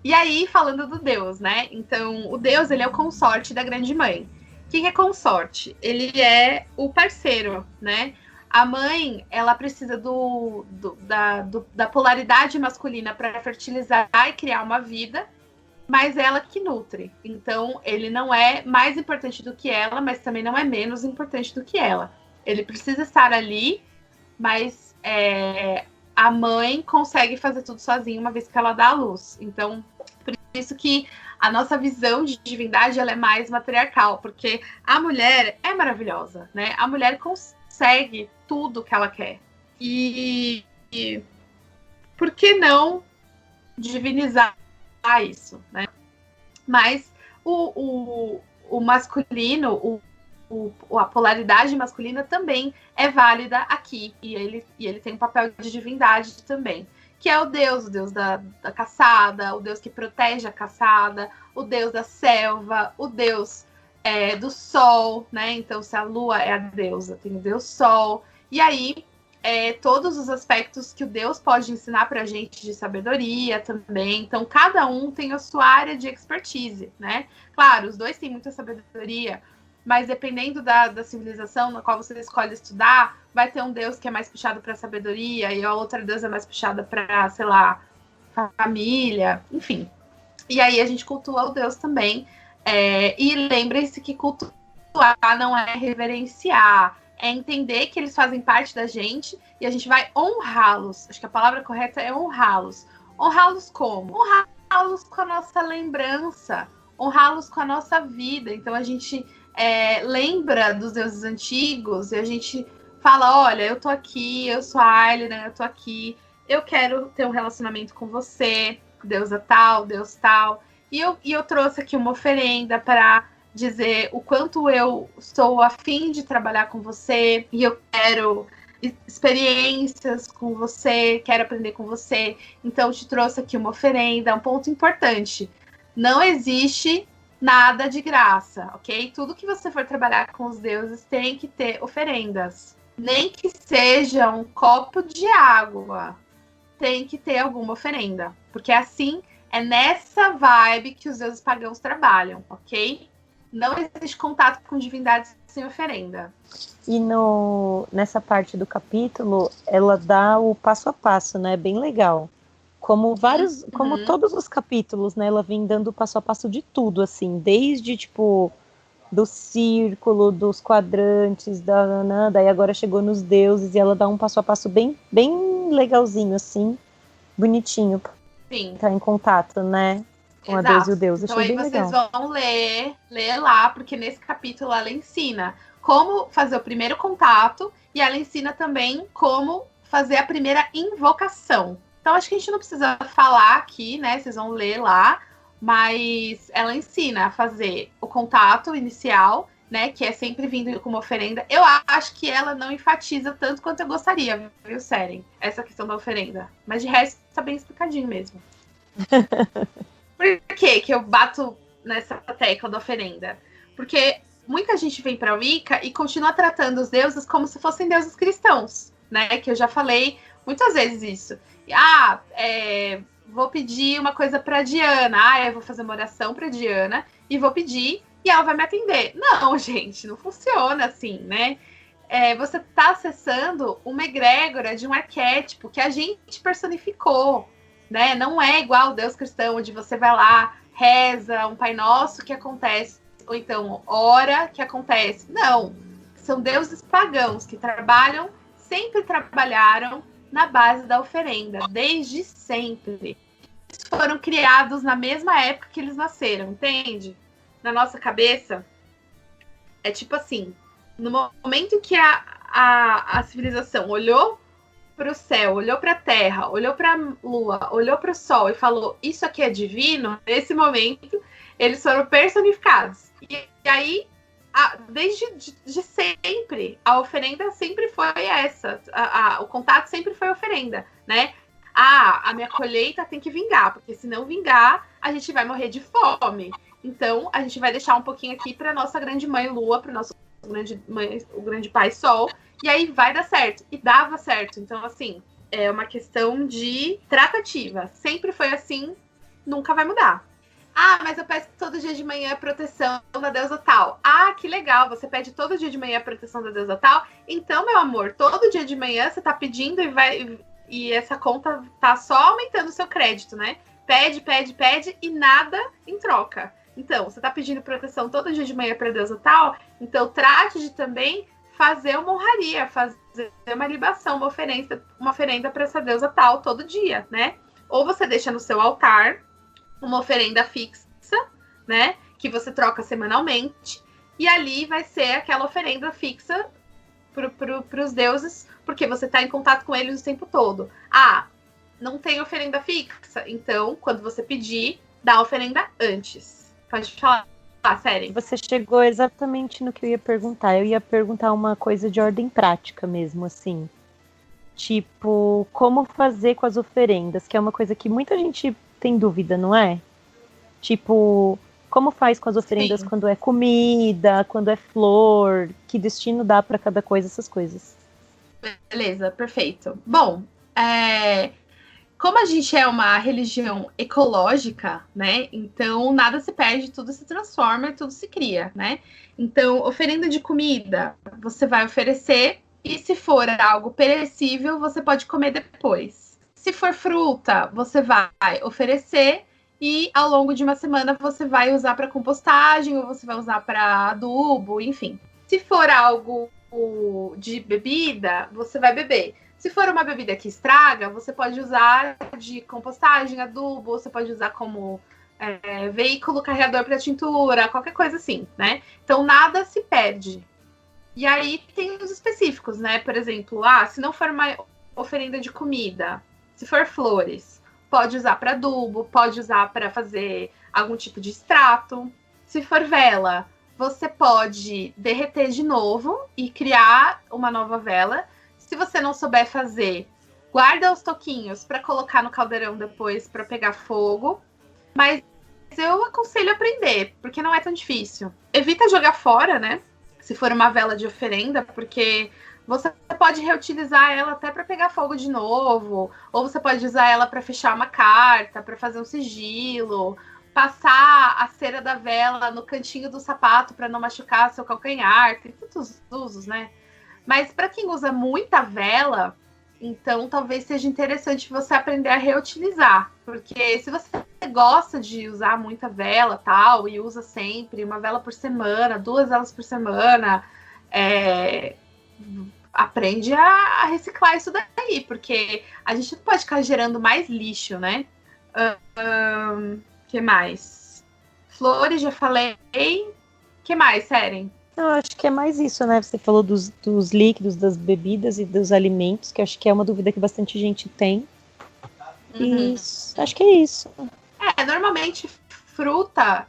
S1: E aí, falando do Deus, né? Então, o Deus, ele é o consorte da grande mãe. Quem é consorte? Ele é o parceiro, né? A mãe, ela precisa da polaridade masculina para fertilizar e criar uma vida, mas ela que nutre. Então, ele não é mais importante do que ela, mas também não é menos importante do que ela. Ele precisa estar ali, mas a mãe consegue fazer tudo sozinha uma vez que ela dá a luz. Então, por isso que a nossa visão de divindade ela é mais matriarcal, porque a mulher é maravilhosa, né? A mulher consegue tudo que ela quer. E por que não divinizar isso, né? Mas o masculino, a polaridade masculina também é válida aqui. E ele tem um papel de divindade também. Que é o Deus da caçada, o Deus que protege a caçada, o Deus da selva, o Deus do sol, né? Então, se a lua é a deusa, tem o Deus Sol. E aí, todos os aspectos que o Deus pode ensinar pra gente de sabedoria também. Então, cada um tem a sua área de expertise, né? Claro, os dois têm muita sabedoria, mas dependendo da civilização na qual você escolhe estudar, vai ter um Deus que é mais puxado para sabedoria e a outra deusa é mais puxada para, sei lá, família, enfim. E aí a gente cultua o Deus também. E lembrem-se que cultuar não é reverenciar, é entender que eles fazem parte da gente e a gente vai honrá-los. Acho que a palavra correta é honrá-los. Honrá-los como? Honrá-los com a nossa lembrança, honrá-los com a nossa vida. Então a gente lembra dos deuses antigos e a gente fala, olha, eu tô aqui, eu sou a Ailina, eu tô aqui, eu quero ter um relacionamento com você, deusa tal, deus tal. E eu trouxe aqui uma oferenda para dizer o quanto eu estou a fim de trabalhar com você e eu quero experiências com você, quero aprender com você, então te trouxe aqui uma oferenda. Um ponto importante: não existe nada de graça, ok? Tudo que você for trabalhar com os deuses tem que ter oferendas. Nem que seja um copo de água, tem que ter alguma oferenda. Porque assim, é nessa vibe que os deuses pagãos trabalham, ok? Não existe contato com divindades sem oferenda.
S2: E nessa parte do capítulo, ela dá o passo a passo, né? Bem legal. Como todos os capítulos, né? Ela vem dando passo a passo de tudo, assim. Desde, tipo, do círculo, dos quadrantes, daí agora chegou nos deuses, e ela dá um passo a passo bem, bem legalzinho, assim. Bonitinho.
S1: Sim.
S2: Tá em contato, né? Com a Deus e o Deus.
S1: Então
S2: achei
S1: aí
S2: bem
S1: vocês
S2: legal.
S1: vão ler lá, porque nesse capítulo ela ensina como fazer o primeiro contato e ela ensina também como fazer a primeira invocação. Então acho que a gente não precisa falar aqui, né? Vocês vão ler lá, mas ela ensina a fazer o contato inicial, né? Que é sempre vindo com uma oferenda. Eu acho que ela não enfatiza tanto quanto eu gostaria, viu, Seren? Essa questão da oferenda. Mas de resto, tá bem explicadinho mesmo. Por que eu bato nessa tecla da oferenda? Porque muita gente vem para a Wicca e continua tratando os deuses como se fossem deuses cristãos, né? Que eu já falei muitas vezes isso. Vou pedir uma coisa para Diana. Eu vou fazer uma oração para Diana e vou pedir e ela vai me atender. Não, gente, não funciona assim, né? Você está acessando uma egrégora de um arquétipo que a gente personificou, né? Não é igual o Deus cristão, onde você vai lá, reza um Pai Nosso que acontece, ou então ora que acontece. Não, são deuses pagãos que sempre trabalharam na base da oferenda, desde sempre. Eles foram criados na mesma época que eles nasceram, entende? Na nossa cabeça, é tipo assim, no momento que a civilização olhou para o céu, olhou para a terra, olhou para a lua, olhou para o sol e falou, isso aqui é divino, nesse momento, eles foram personificados. E aí, desde sempre, a oferenda sempre foi essa, o contato sempre foi oferenda, né? A minha colheita tem que vingar, porque se não vingar, a gente vai morrer de fome. Então, a gente vai deixar um pouquinho aqui para nossa grande mãe lua, para o nosso o grande pai sol, e aí vai dar certo. E dava certo. Então, assim, é uma questão de tratativa. Sempre foi assim, nunca vai mudar. Mas eu peço todo dia de manhã a proteção da deusa tal. Que legal, você pede todo dia de manhã a proteção da deusa tal. Então, meu amor, todo dia de manhã você tá pedindo e essa conta tá só aumentando o seu crédito, né? Pede e nada em troca. Então, você tá pedindo proteção todo dia de manhã pra deusa tal, então trate de também fazer uma honraria, fazer uma libação, uma oferenda para essa deusa tal todo dia, né? Ou você deixa no seu altar uma oferenda fixa, né? Que você troca semanalmente, e ali vai ser aquela oferenda fixa para os deuses, porque você está em contato com eles o tempo todo. Não tem oferenda fixa, então, quando você pedir, dá a oferenda antes. Pode falar, Seren.
S2: Você chegou exatamente no que eu ia perguntar. Eu ia perguntar uma coisa de ordem prática mesmo, assim. Tipo, como fazer com as oferendas, que é uma coisa que muita gente tem dúvida, não é? Tipo, como faz com as oferendas? Sim. Quando é comida, quando é flor, que destino dá para cada coisa, essas coisas.
S1: Beleza, perfeito. Bom, como a gente é uma religião ecológica, né? Então nada se perde, tudo se transforma e tudo se cria, né? Então, oferenda de comida, você vai oferecer e se for algo perecível, você pode comer depois. Se for fruta, você vai oferecer e ao longo de uma semana você vai usar para compostagem ou você vai usar para adubo, enfim. Se for algo de bebida, você vai beber. Se for uma bebida que estraga, você pode usar de compostagem, adubo, você pode usar como veículo carregador para tintura, qualquer coisa assim, né? Então, nada se perde. E aí, tem os específicos, né? Por exemplo, se não for uma oferenda de comida, se for flores, pode usar para adubo, pode usar para fazer algum tipo de extrato. Se for vela, você pode derreter de novo e criar uma nova vela. Se você não souber fazer, guarda os toquinhos para colocar no caldeirão depois para pegar fogo. Mas eu aconselho aprender, porque não é tão difícil. Evita jogar fora, né? Se for uma vela de oferenda, porque você pode reutilizar ela até para pegar fogo de novo, ou você pode usar ela para fechar uma carta, para fazer um sigilo, passar a cera da vela no cantinho do sapato para não machucar seu calcanhar. Tem tantos usos, né? Mas para quem usa muita vela, então talvez seja interessante você aprender a reutilizar, porque se você gosta de usar muita vela tal e usa sempre uma vela por semana, 2 velas por semana, aprende a reciclar isso daí, porque a gente não pode ficar gerando mais lixo, né? Que mais? Flores, já falei. Que mais, Seren?
S2: Eu acho que é mais isso, né? Você falou dos líquidos, das bebidas e dos alimentos, que eu acho que é uma dúvida que bastante gente tem. E acho que é isso.
S1: Normalmente fruta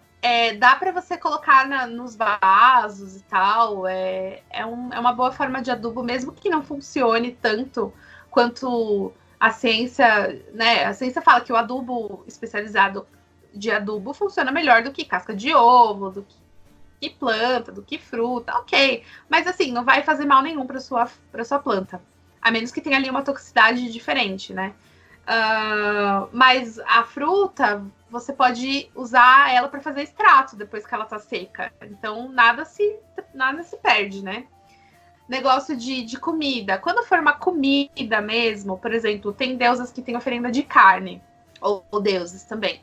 S1: dá para você colocar nos vasos e tal. É uma boa forma de adubo, mesmo que não funcione tanto quanto a ciência, né? A ciência fala que o adubo especializado de adubo funciona melhor do que casca de ovo, do que planta, do que fruta, ok. Mas assim, não vai fazer mal nenhum para sua planta. A menos que tenha ali uma toxicidade diferente, né? Mas a fruta, você pode usar ela para fazer extrato depois que ela tá seca. Então, nada se perde, né? Negócio de comida. Quando for uma comida mesmo, por exemplo, tem deusas que têm oferenda de carne. Ou deuses também.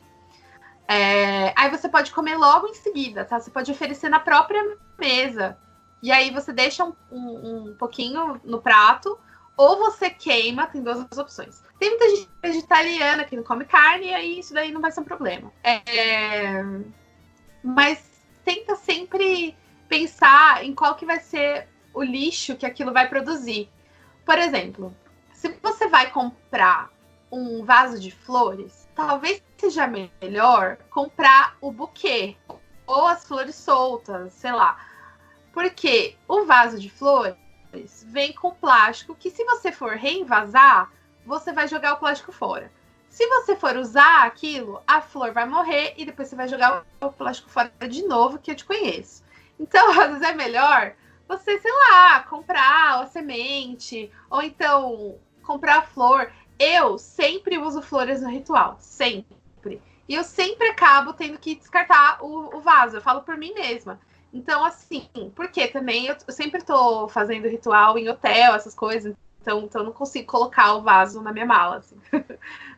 S1: Aí você pode comer logo em seguida, tá? Você pode oferecer na própria mesa. E aí você deixa um pouquinho no prato, ou você queima, tem 2 opções. Tem muita gente vegetariana que não come carne, e aí isso daí não vai ser um problema. Mas tenta sempre pensar em qual que vai ser o lixo que aquilo vai produzir. Por exemplo, se você vai comprar um vaso de flores, talvez seja melhor comprar o buquê ou as flores soltas, sei lá. Porque o vaso de flores vem com plástico que, se você for reenvasar, você vai jogar o plástico fora. Se você for usar aquilo, a flor vai morrer e depois você vai jogar o plástico fora de novo, que eu te conheço. Então, às vezes é melhor você, sei lá, comprar a semente, ou então comprar a flor. Eu sempre uso flores no ritual, sempre. E eu sempre acabo tendo que descartar o vaso, eu falo por mim mesma. Então, assim, porque também eu sempre tô fazendo ritual em hotel, essas coisas, então eu não consigo colocar o vaso na minha mala, assim.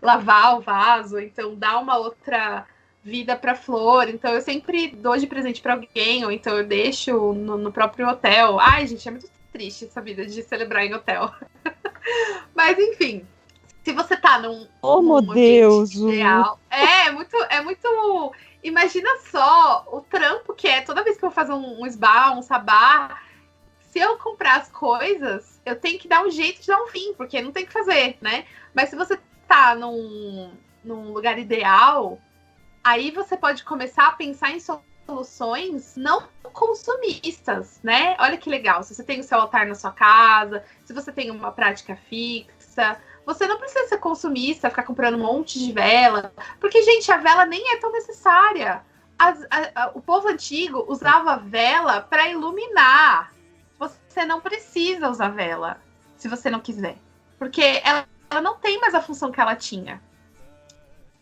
S1: Lavar o vaso, então dar uma outra vida pra flor. Então eu sempre dou de presente pra alguém, ou então eu deixo no próprio hotel. Ai, gente, é muito triste essa vida de celebrar em hotel. Mas, enfim. Se você tá num
S2: Deus,
S1: ideal, é muito. Imagina só o trampo que é toda vez que eu vou fazer um spa, um sabá. Se eu comprar as coisas, eu tenho que dar um jeito de dar um fim, porque não tem o que fazer, né? Mas se você tá num lugar ideal, aí você pode começar a pensar em soluções não consumistas, né? Olha que legal. Se você tem o seu altar na sua casa, se você tem uma prática fixa. Você não precisa ser consumista, ficar comprando um monte de vela. Porque, gente, a vela nem é tão necessária. O povo antigo usava vela para iluminar. Você não precisa usar vela, se você não quiser. Porque ela não tem mais a função que ela tinha.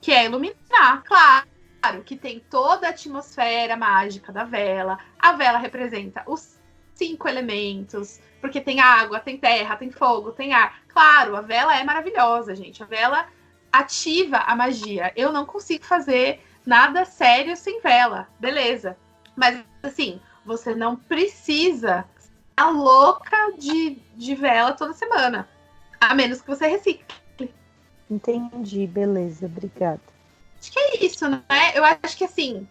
S1: Que é iluminar. Claro que tem toda a atmosfera mágica da vela. A vela representa os 5 elementos. Porque tem água, tem terra, tem fogo, tem ar. Claro, a vela é maravilhosa, gente. A vela ativa a magia. Eu não consigo fazer nada sério sem vela. Beleza. Mas, assim, você não precisa estar louca de vela toda semana. A menos que você recicle.
S2: Entendi, beleza, obrigada.
S1: Acho que é isso, né? Eu acho que, assim,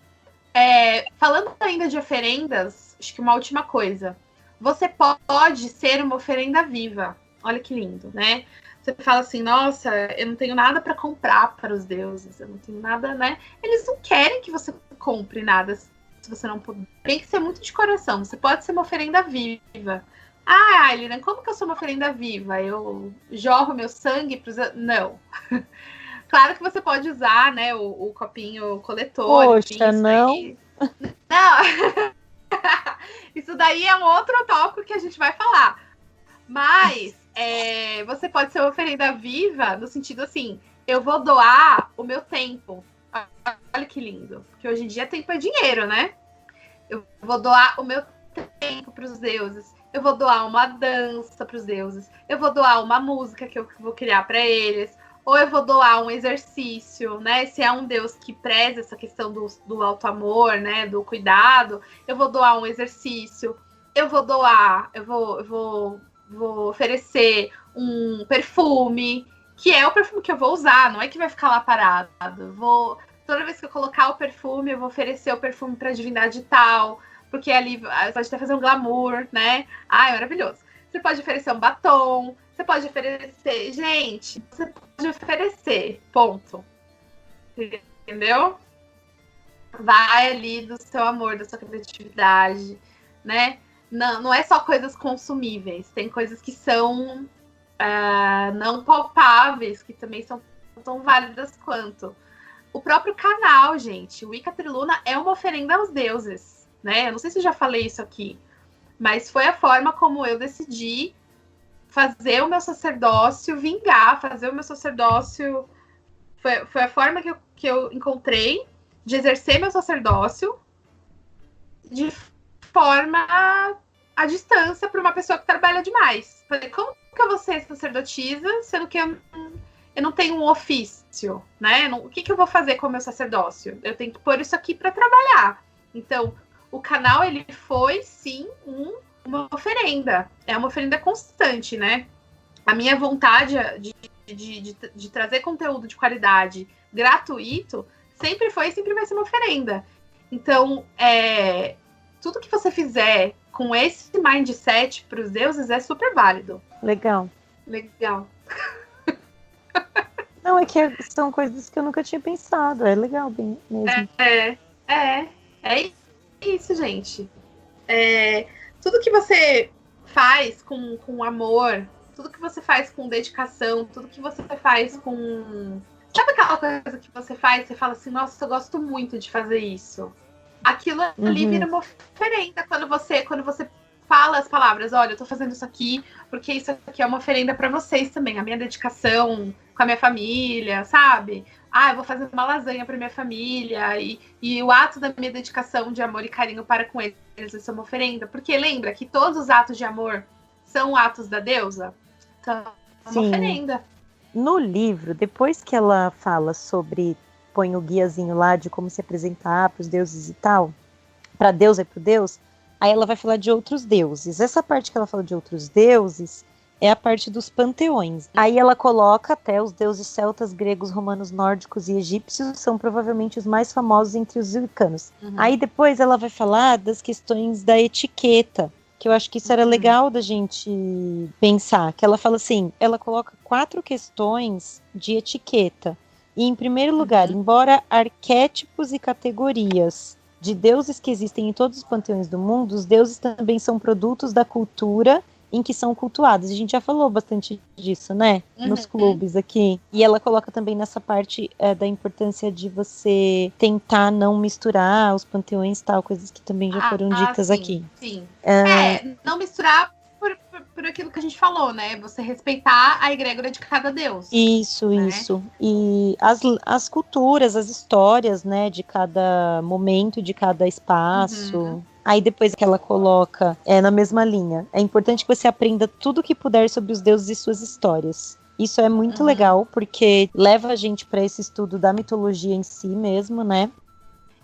S1: falando ainda de oferendas, acho que uma última coisa. Você pode ser uma oferenda viva. Olha que lindo, né? Você fala assim, nossa, eu não tenho nada para comprar para os deuses, eu não tenho nada, né? Eles não querem que você compre nada se você não puder. Tem que ser muito de coração. Você pode ser uma oferenda viva. Ah, Ailina, como que eu sou uma oferenda viva? Eu jorro meu sangue para os... Não. Claro que você pode usar, né, o copinho coletor.
S2: Poxa,
S1: enfim,
S2: não.
S1: aí... Não. Isso daí é um outro tópico que a gente vai falar. Mas você pode ser uma oferenda viva no sentido assim, eu vou doar o meu tempo. Olha que lindo. Porque hoje em dia tempo é dinheiro, né? Eu vou doar o meu tempo para os deuses. Eu vou doar uma dança para os deuses. Eu vou doar uma música que eu vou criar para eles. Ou eu vou doar um exercício, né? Se é um Deus que preza essa questão do alto amor, né? Do cuidado, eu vou doar um exercício. Eu vou doar, eu vou oferecer um perfume, que é o perfume que eu vou usar, não é que vai ficar lá parado. Toda vez que eu colocar o perfume, eu vou oferecer o perfume para a divindade tal, porque ali você pode até fazer um glamour, né? Ai, maravilhoso. Você pode oferecer um batom, você pode oferecer. Gente, você pode oferecer. Ponto. Entendeu? Vai ali do seu amor, da sua criatividade, né? Não é só coisas consumíveis, tem coisas que são não palpáveis, que também são tão válidas quanto. O próprio canal, gente, o Wicca Triluna é uma oferenda aos deuses, né? Eu não sei se eu já falei isso aqui, mas foi a forma como eu decidi fazer o meu sacerdócio vingar, fazer o meu sacerdócio... Foi a forma que eu encontrei de exercer meu sacerdócio de forma à distância para uma pessoa que trabalha demais. Falei, como que eu vou ser sacerdotisa, sendo que eu não tenho um ofício, né? O que eu vou fazer com o meu sacerdócio? Eu tenho que pôr isso aqui para trabalhar. Então, o canal, ele foi, sim, uma oferenda. É uma oferenda constante, né? A minha vontade de trazer conteúdo de qualidade gratuito sempre foi e sempre vai ser uma oferenda. Então, tudo que você fizer com esse mindset para os deuses é super válido.
S2: Legal. Não, é que são coisas que eu nunca tinha pensado. É legal mesmo.
S1: É isso, gente. Tudo que você faz com amor, tudo que você faz com dedicação, tudo que você faz com... Sabe aquela coisa que você faz, você fala assim, nossa, eu gosto muito de fazer isso. Aquilo ali vira uma oferenda quando você fala as palavras, olha, eu tô fazendo isso aqui porque isso aqui é uma oferenda para vocês também, a minha dedicação com a minha família, sabe? Eu vou fazer uma lasanha para minha família e o ato da minha dedicação de amor e carinho para com eles, isso é uma oferenda, porque lembra que todos os atos de amor são atos da deusa? Então, é uma oferenda.
S2: No livro, depois que ela fala sobre, põe o guiazinho lá de como se apresentar para os deuses e tal, para Deus e para o Deus, aí ela vai falar de outros deuses. Essa parte que ela fala de outros deuses é a parte dos panteões. Aí ela coloca até os deuses celtas, gregos, romanos, nórdicos e egípcios, são provavelmente os mais famosos entre os wiccanos. Aí depois ela vai falar das questões da etiqueta, que eu acho que isso era legal da gente pensar, que ela fala assim, ela coloca 4 questões de etiqueta. E em primeiro lugar, embora arquétipos e categorias de deuses que existem em todos os panteões do mundo, os deuses também são produtos da cultura em que são cultuados. A gente já falou bastante disso, né? Nos clubes aqui. E ela coloca também nessa parte da importância de você tentar não misturar os panteões e tal, coisas que também já foram ditas
S1: sim,
S2: aqui.
S1: Sim. Não misturar por aquilo que a gente falou, né? Você respeitar a egrégora de cada deus.
S2: Isso. E as culturas, as histórias, né? De cada momento, de cada espaço. Aí depois que ela coloca na mesma linha, é importante que você aprenda tudo que puder sobre os deuses e suas histórias. Isso é muito legal, porque leva a gente para esse estudo da mitologia em si mesmo, né?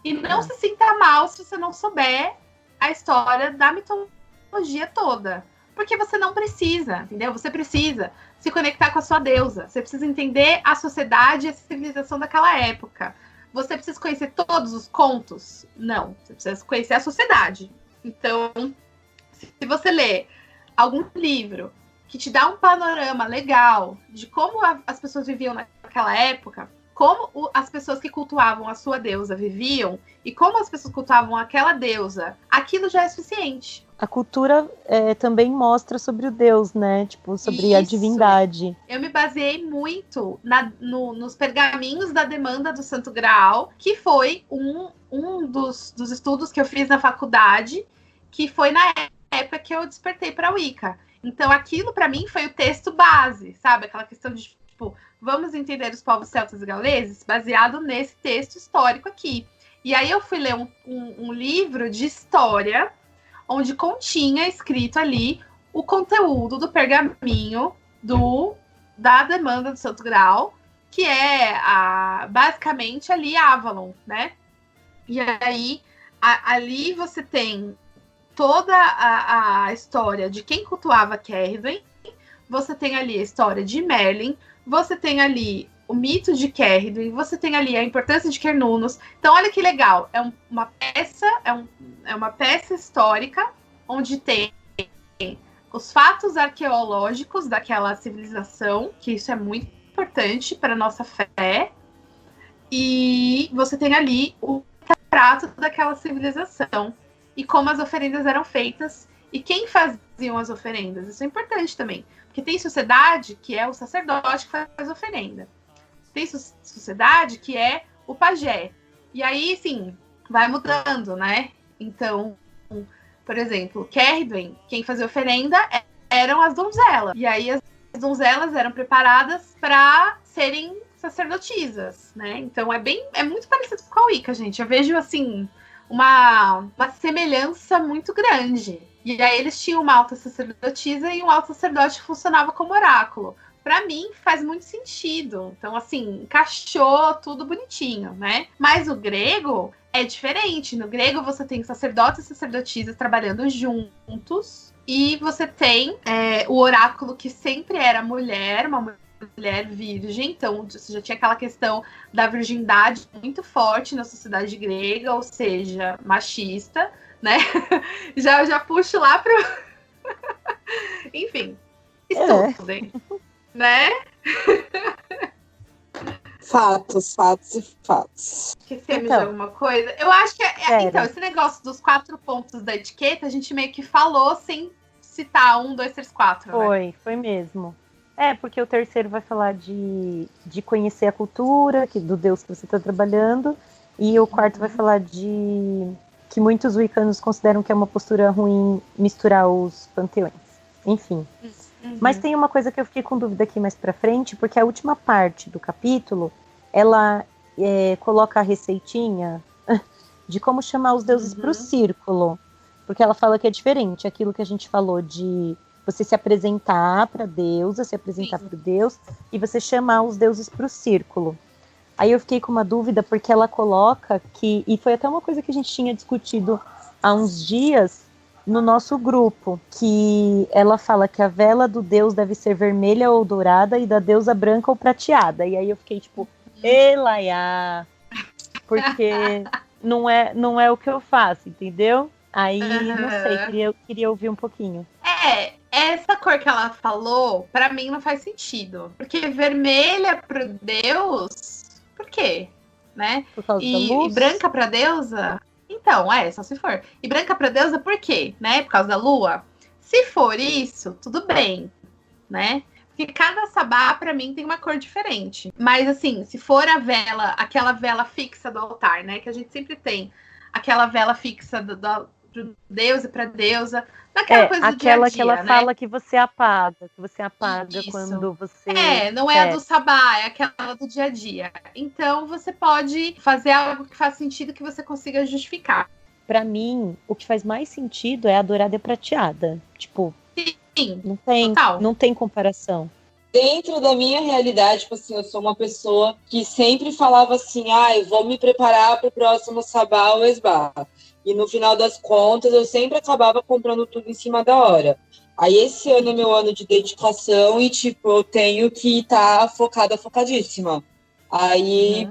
S1: E não se sinta mal se você não souber a história da mitologia toda. Porque você não precisa, entendeu? Você precisa se conectar com a sua deusa. Você precisa entender a sociedade e a civilização daquela época. Você precisa conhecer todos os contos? Não. Você precisa conhecer a sociedade. Então, se você lê algum livro que te dá um panorama legal de como as pessoas viviam naquela época, como as pessoas que cultuavam a sua deusa viviam e como as pessoas cultuavam aquela deusa, aquilo já é suficiente.
S2: A cultura também mostra sobre o Deus, né? Tipo, sobre a divindade.
S1: Eu me baseei muito nos pergaminhos da demanda do Santo Graal, que foi um dos estudos que eu fiz na faculdade, que foi na época que eu despertei para a Wicca. Então, aquilo, para mim, foi o texto base, sabe? Aquela questão de, tipo, vamos entender os povos celtas e gauleses baseado nesse texto histórico aqui. E aí eu fui ler um livro de história onde continha escrito ali o conteúdo do pergaminho da demanda do Santo Graal, que é basicamente ali Avalon, né? E aí ali você tem toda a história de quem cultuava Cérridwen, você tem ali a história de Merlin, você tem ali o mito de Cérridwen, você tem ali a importância de Cernunnos. Então, olha que legal, é uma peça histórica onde tem os fatos arqueológicos daquela civilização, que isso é muito importante para a nossa fé, e você tem ali o retrato daquela civilização e como as oferendas eram feitas e quem faziam as oferendas. Isso é importante também, porque tem sociedade que é o sacerdote que faz oferenda. Tem sociedade que é o pajé. E aí, sim, vai mudando, né? Então, por exemplo, Cérridwen, quem fazia oferenda eram as donzelas. E aí as donzelas eram preparadas para serem sacerdotisas, né? Então é muito parecido com a Wicca, gente. Eu vejo, assim, uma semelhança muito grande. E aí eles tinham uma alta sacerdotisa e um alto sacerdote que funcionava como oráculo. Para mim, faz muito sentido. Então, assim, encaixou tudo bonitinho, né? Mas o grego é diferente. No grego, você tem sacerdotes e sacerdotisas trabalhando juntos. E você tem o oráculo que sempre era mulher, uma mulher virgem. Então, você já tinha aquela questão da virgindade muito forte na sociedade grega, ou seja, machista, né? já puxo lá pro... Enfim, estudem. Né?
S4: Fatos.
S1: Esquecemos de alguma coisa? Eu acho que então, esse negócio dos 4 pontos da etiqueta, a gente meio que falou sem citar 1, 2, 3, 4.
S2: Foi mesmo. Porque o terceiro vai falar de conhecer a cultura, do Deus que você está trabalhando, e o quarto vai falar de que muitos wiccanos consideram que é uma postura ruim misturar os panteões. Enfim. Mas tem uma coisa que eu fiquei com dúvida aqui mais pra frente, porque a última parte do capítulo, ela coloca a receitinha de como chamar os deuses pro círculo. Porque ela fala que é diferente, aquilo que a gente falou de você se apresentar pra deusa, se apresentar pro Deus, e você chamar os deuses pro círculo. Aí eu fiquei com uma dúvida, porque ela coloca que, e foi até uma coisa que a gente tinha discutido há uns dias, no nosso grupo, que ela fala que a vela do deus deve ser vermelha ou dourada e da deusa branca ou prateada. E aí eu fiquei tipo, Elaiá, porque não é o que eu faço, entendeu? Aí, não sei, queria ouvir um pouquinho.
S1: Essa cor que ela falou, pra mim não faz sentido. Porque vermelha pro deus, por quê? Né?
S2: Por causa da luz?
S1: E branca pra deusa... Então, só se for. E branca pra deusa, por quê? Né? Por causa da lua? Se for isso, tudo bem, né? Porque cada sabá, pra mim, tem uma cor diferente. Mas, assim, se for a vela, aquela vela fixa do altar, né? Que a gente sempre tem aquela vela fixa do deus e pra deusa. Naquela coisa do dia a dia,
S2: aquela que ela fala que você apaga
S1: Isso.
S2: Quando você...
S1: não é a do sabá, é aquela do dia a dia. Então, você pode fazer algo que faz sentido, que você consiga justificar.
S2: Pra mim, o que faz mais sentido é a dourada e prateada. Tipo,
S1: sim,
S2: não tem comparação.
S4: Dentro da minha realidade, tipo assim, eu sou uma pessoa que sempre falava assim, eu vou me preparar pro próximo sabá ou esbá. E no final das contas, eu sempre acabava comprando tudo em cima da hora. Aí esse ano é meu ano de dedicação e, tipo, eu tenho que estar focadíssima. Aí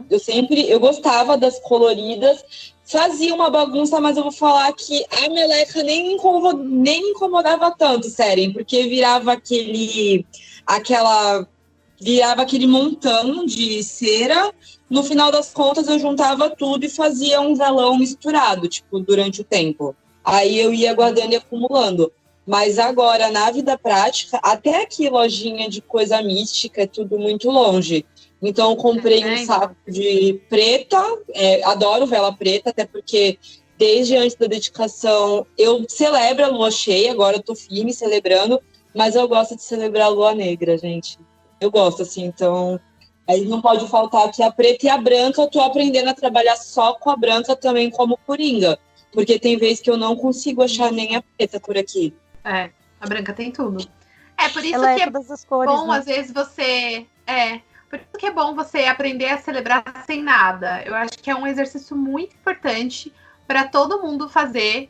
S4: eu gostava das coloridas, fazia uma bagunça, mas eu vou falar que a meleca nem me incomodava tanto, sério, porque virava aquela virava aquele montão de cera. No final das contas, eu juntava tudo e fazia um velão misturado, tipo, durante o tempo. Aí eu ia guardando e acumulando. Mas agora, na vida prática, até aqui lojinha de coisa mística é tudo muito longe. Então, eu comprei um saco de preta, adoro vela preta, até porque desde antes da dedicação eu celebro a lua cheia, agora eu tô firme celebrando, mas eu gosto de celebrar a lua negra, gente. Eu gosto, assim, então... Aí não pode faltar aqui a preta e a branca, eu tô aprendendo a trabalhar só com a branca também como coringa. Porque tem vezes que eu não consigo achar nem a preta por aqui.
S1: A branca tem tudo. Por isso
S2: Ela
S1: que
S2: é todas as cores,
S1: bom,
S2: né?
S1: às vezes, você... Por isso que é bom você aprender a celebrar sem nada. Eu acho que é um exercício muito importante para todo mundo fazer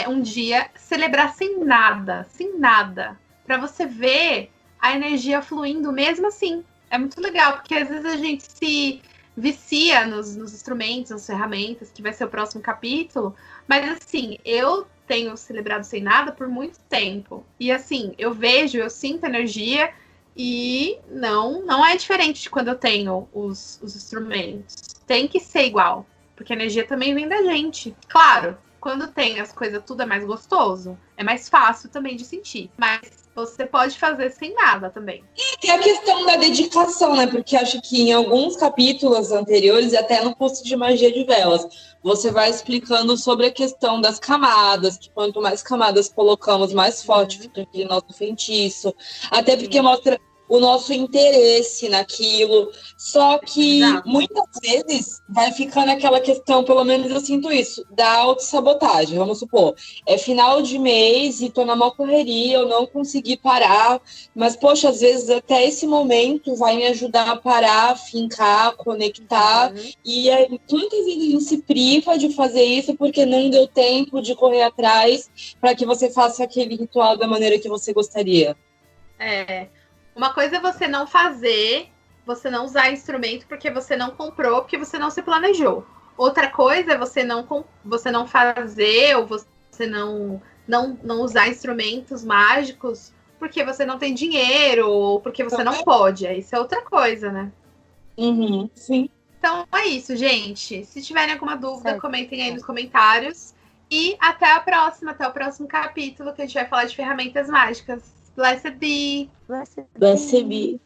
S1: um dia, celebrar sem nada. Sem nada. Para você ver a energia fluindo mesmo assim. É muito legal, porque às vezes a gente se vicia nos instrumentos, nas ferramentas, que vai ser o próximo capítulo. Mas assim, eu tenho celebrado sem nada por muito tempo. E assim, eu sinto energia e não é diferente de quando eu tenho os instrumentos. Tem que ser igual, porque a energia também vem da gente. Claro, quando tem as coisas tudo é mais gostoso, é mais fácil também de sentir. Mas você pode fazer sem nada também.
S4: E tem a questão da dedicação, né? Porque acho que em alguns capítulos anteriores, até no curso de magia de velas, você vai explicando sobre a questão das camadas, que quanto mais camadas colocamos, mais forte fica aquele nosso feitiço. Até porque mostra o nosso interesse naquilo. Só que muitas vezes vai ficando aquela questão, pelo menos eu sinto isso, da autossabotagem. Vamos supor, é final de mês e tô na maior correria, eu não consegui parar, mas, poxa, às vezes até esse momento vai me ajudar a parar, fincar, conectar. E aí, muitas vezes a gente se priva de fazer isso porque não deu tempo de correr atrás para que você faça aquele ritual da maneira que você gostaria.
S1: Uma coisa é você não fazer, você não usar instrumento porque você não comprou, porque você não se planejou. Outra coisa é você não fazer ou você não usar instrumentos mágicos porque você não tem dinheiro ou porque você não pode. Isso é outra coisa, né?
S4: Sim.
S1: Então é isso, gente. Se tiverem alguma dúvida, comentem aí nos comentários. E até a próxima, até o próximo capítulo, que a gente vai falar de ferramentas mágicas. Blessed be.
S2: Blessed
S4: Blessed be.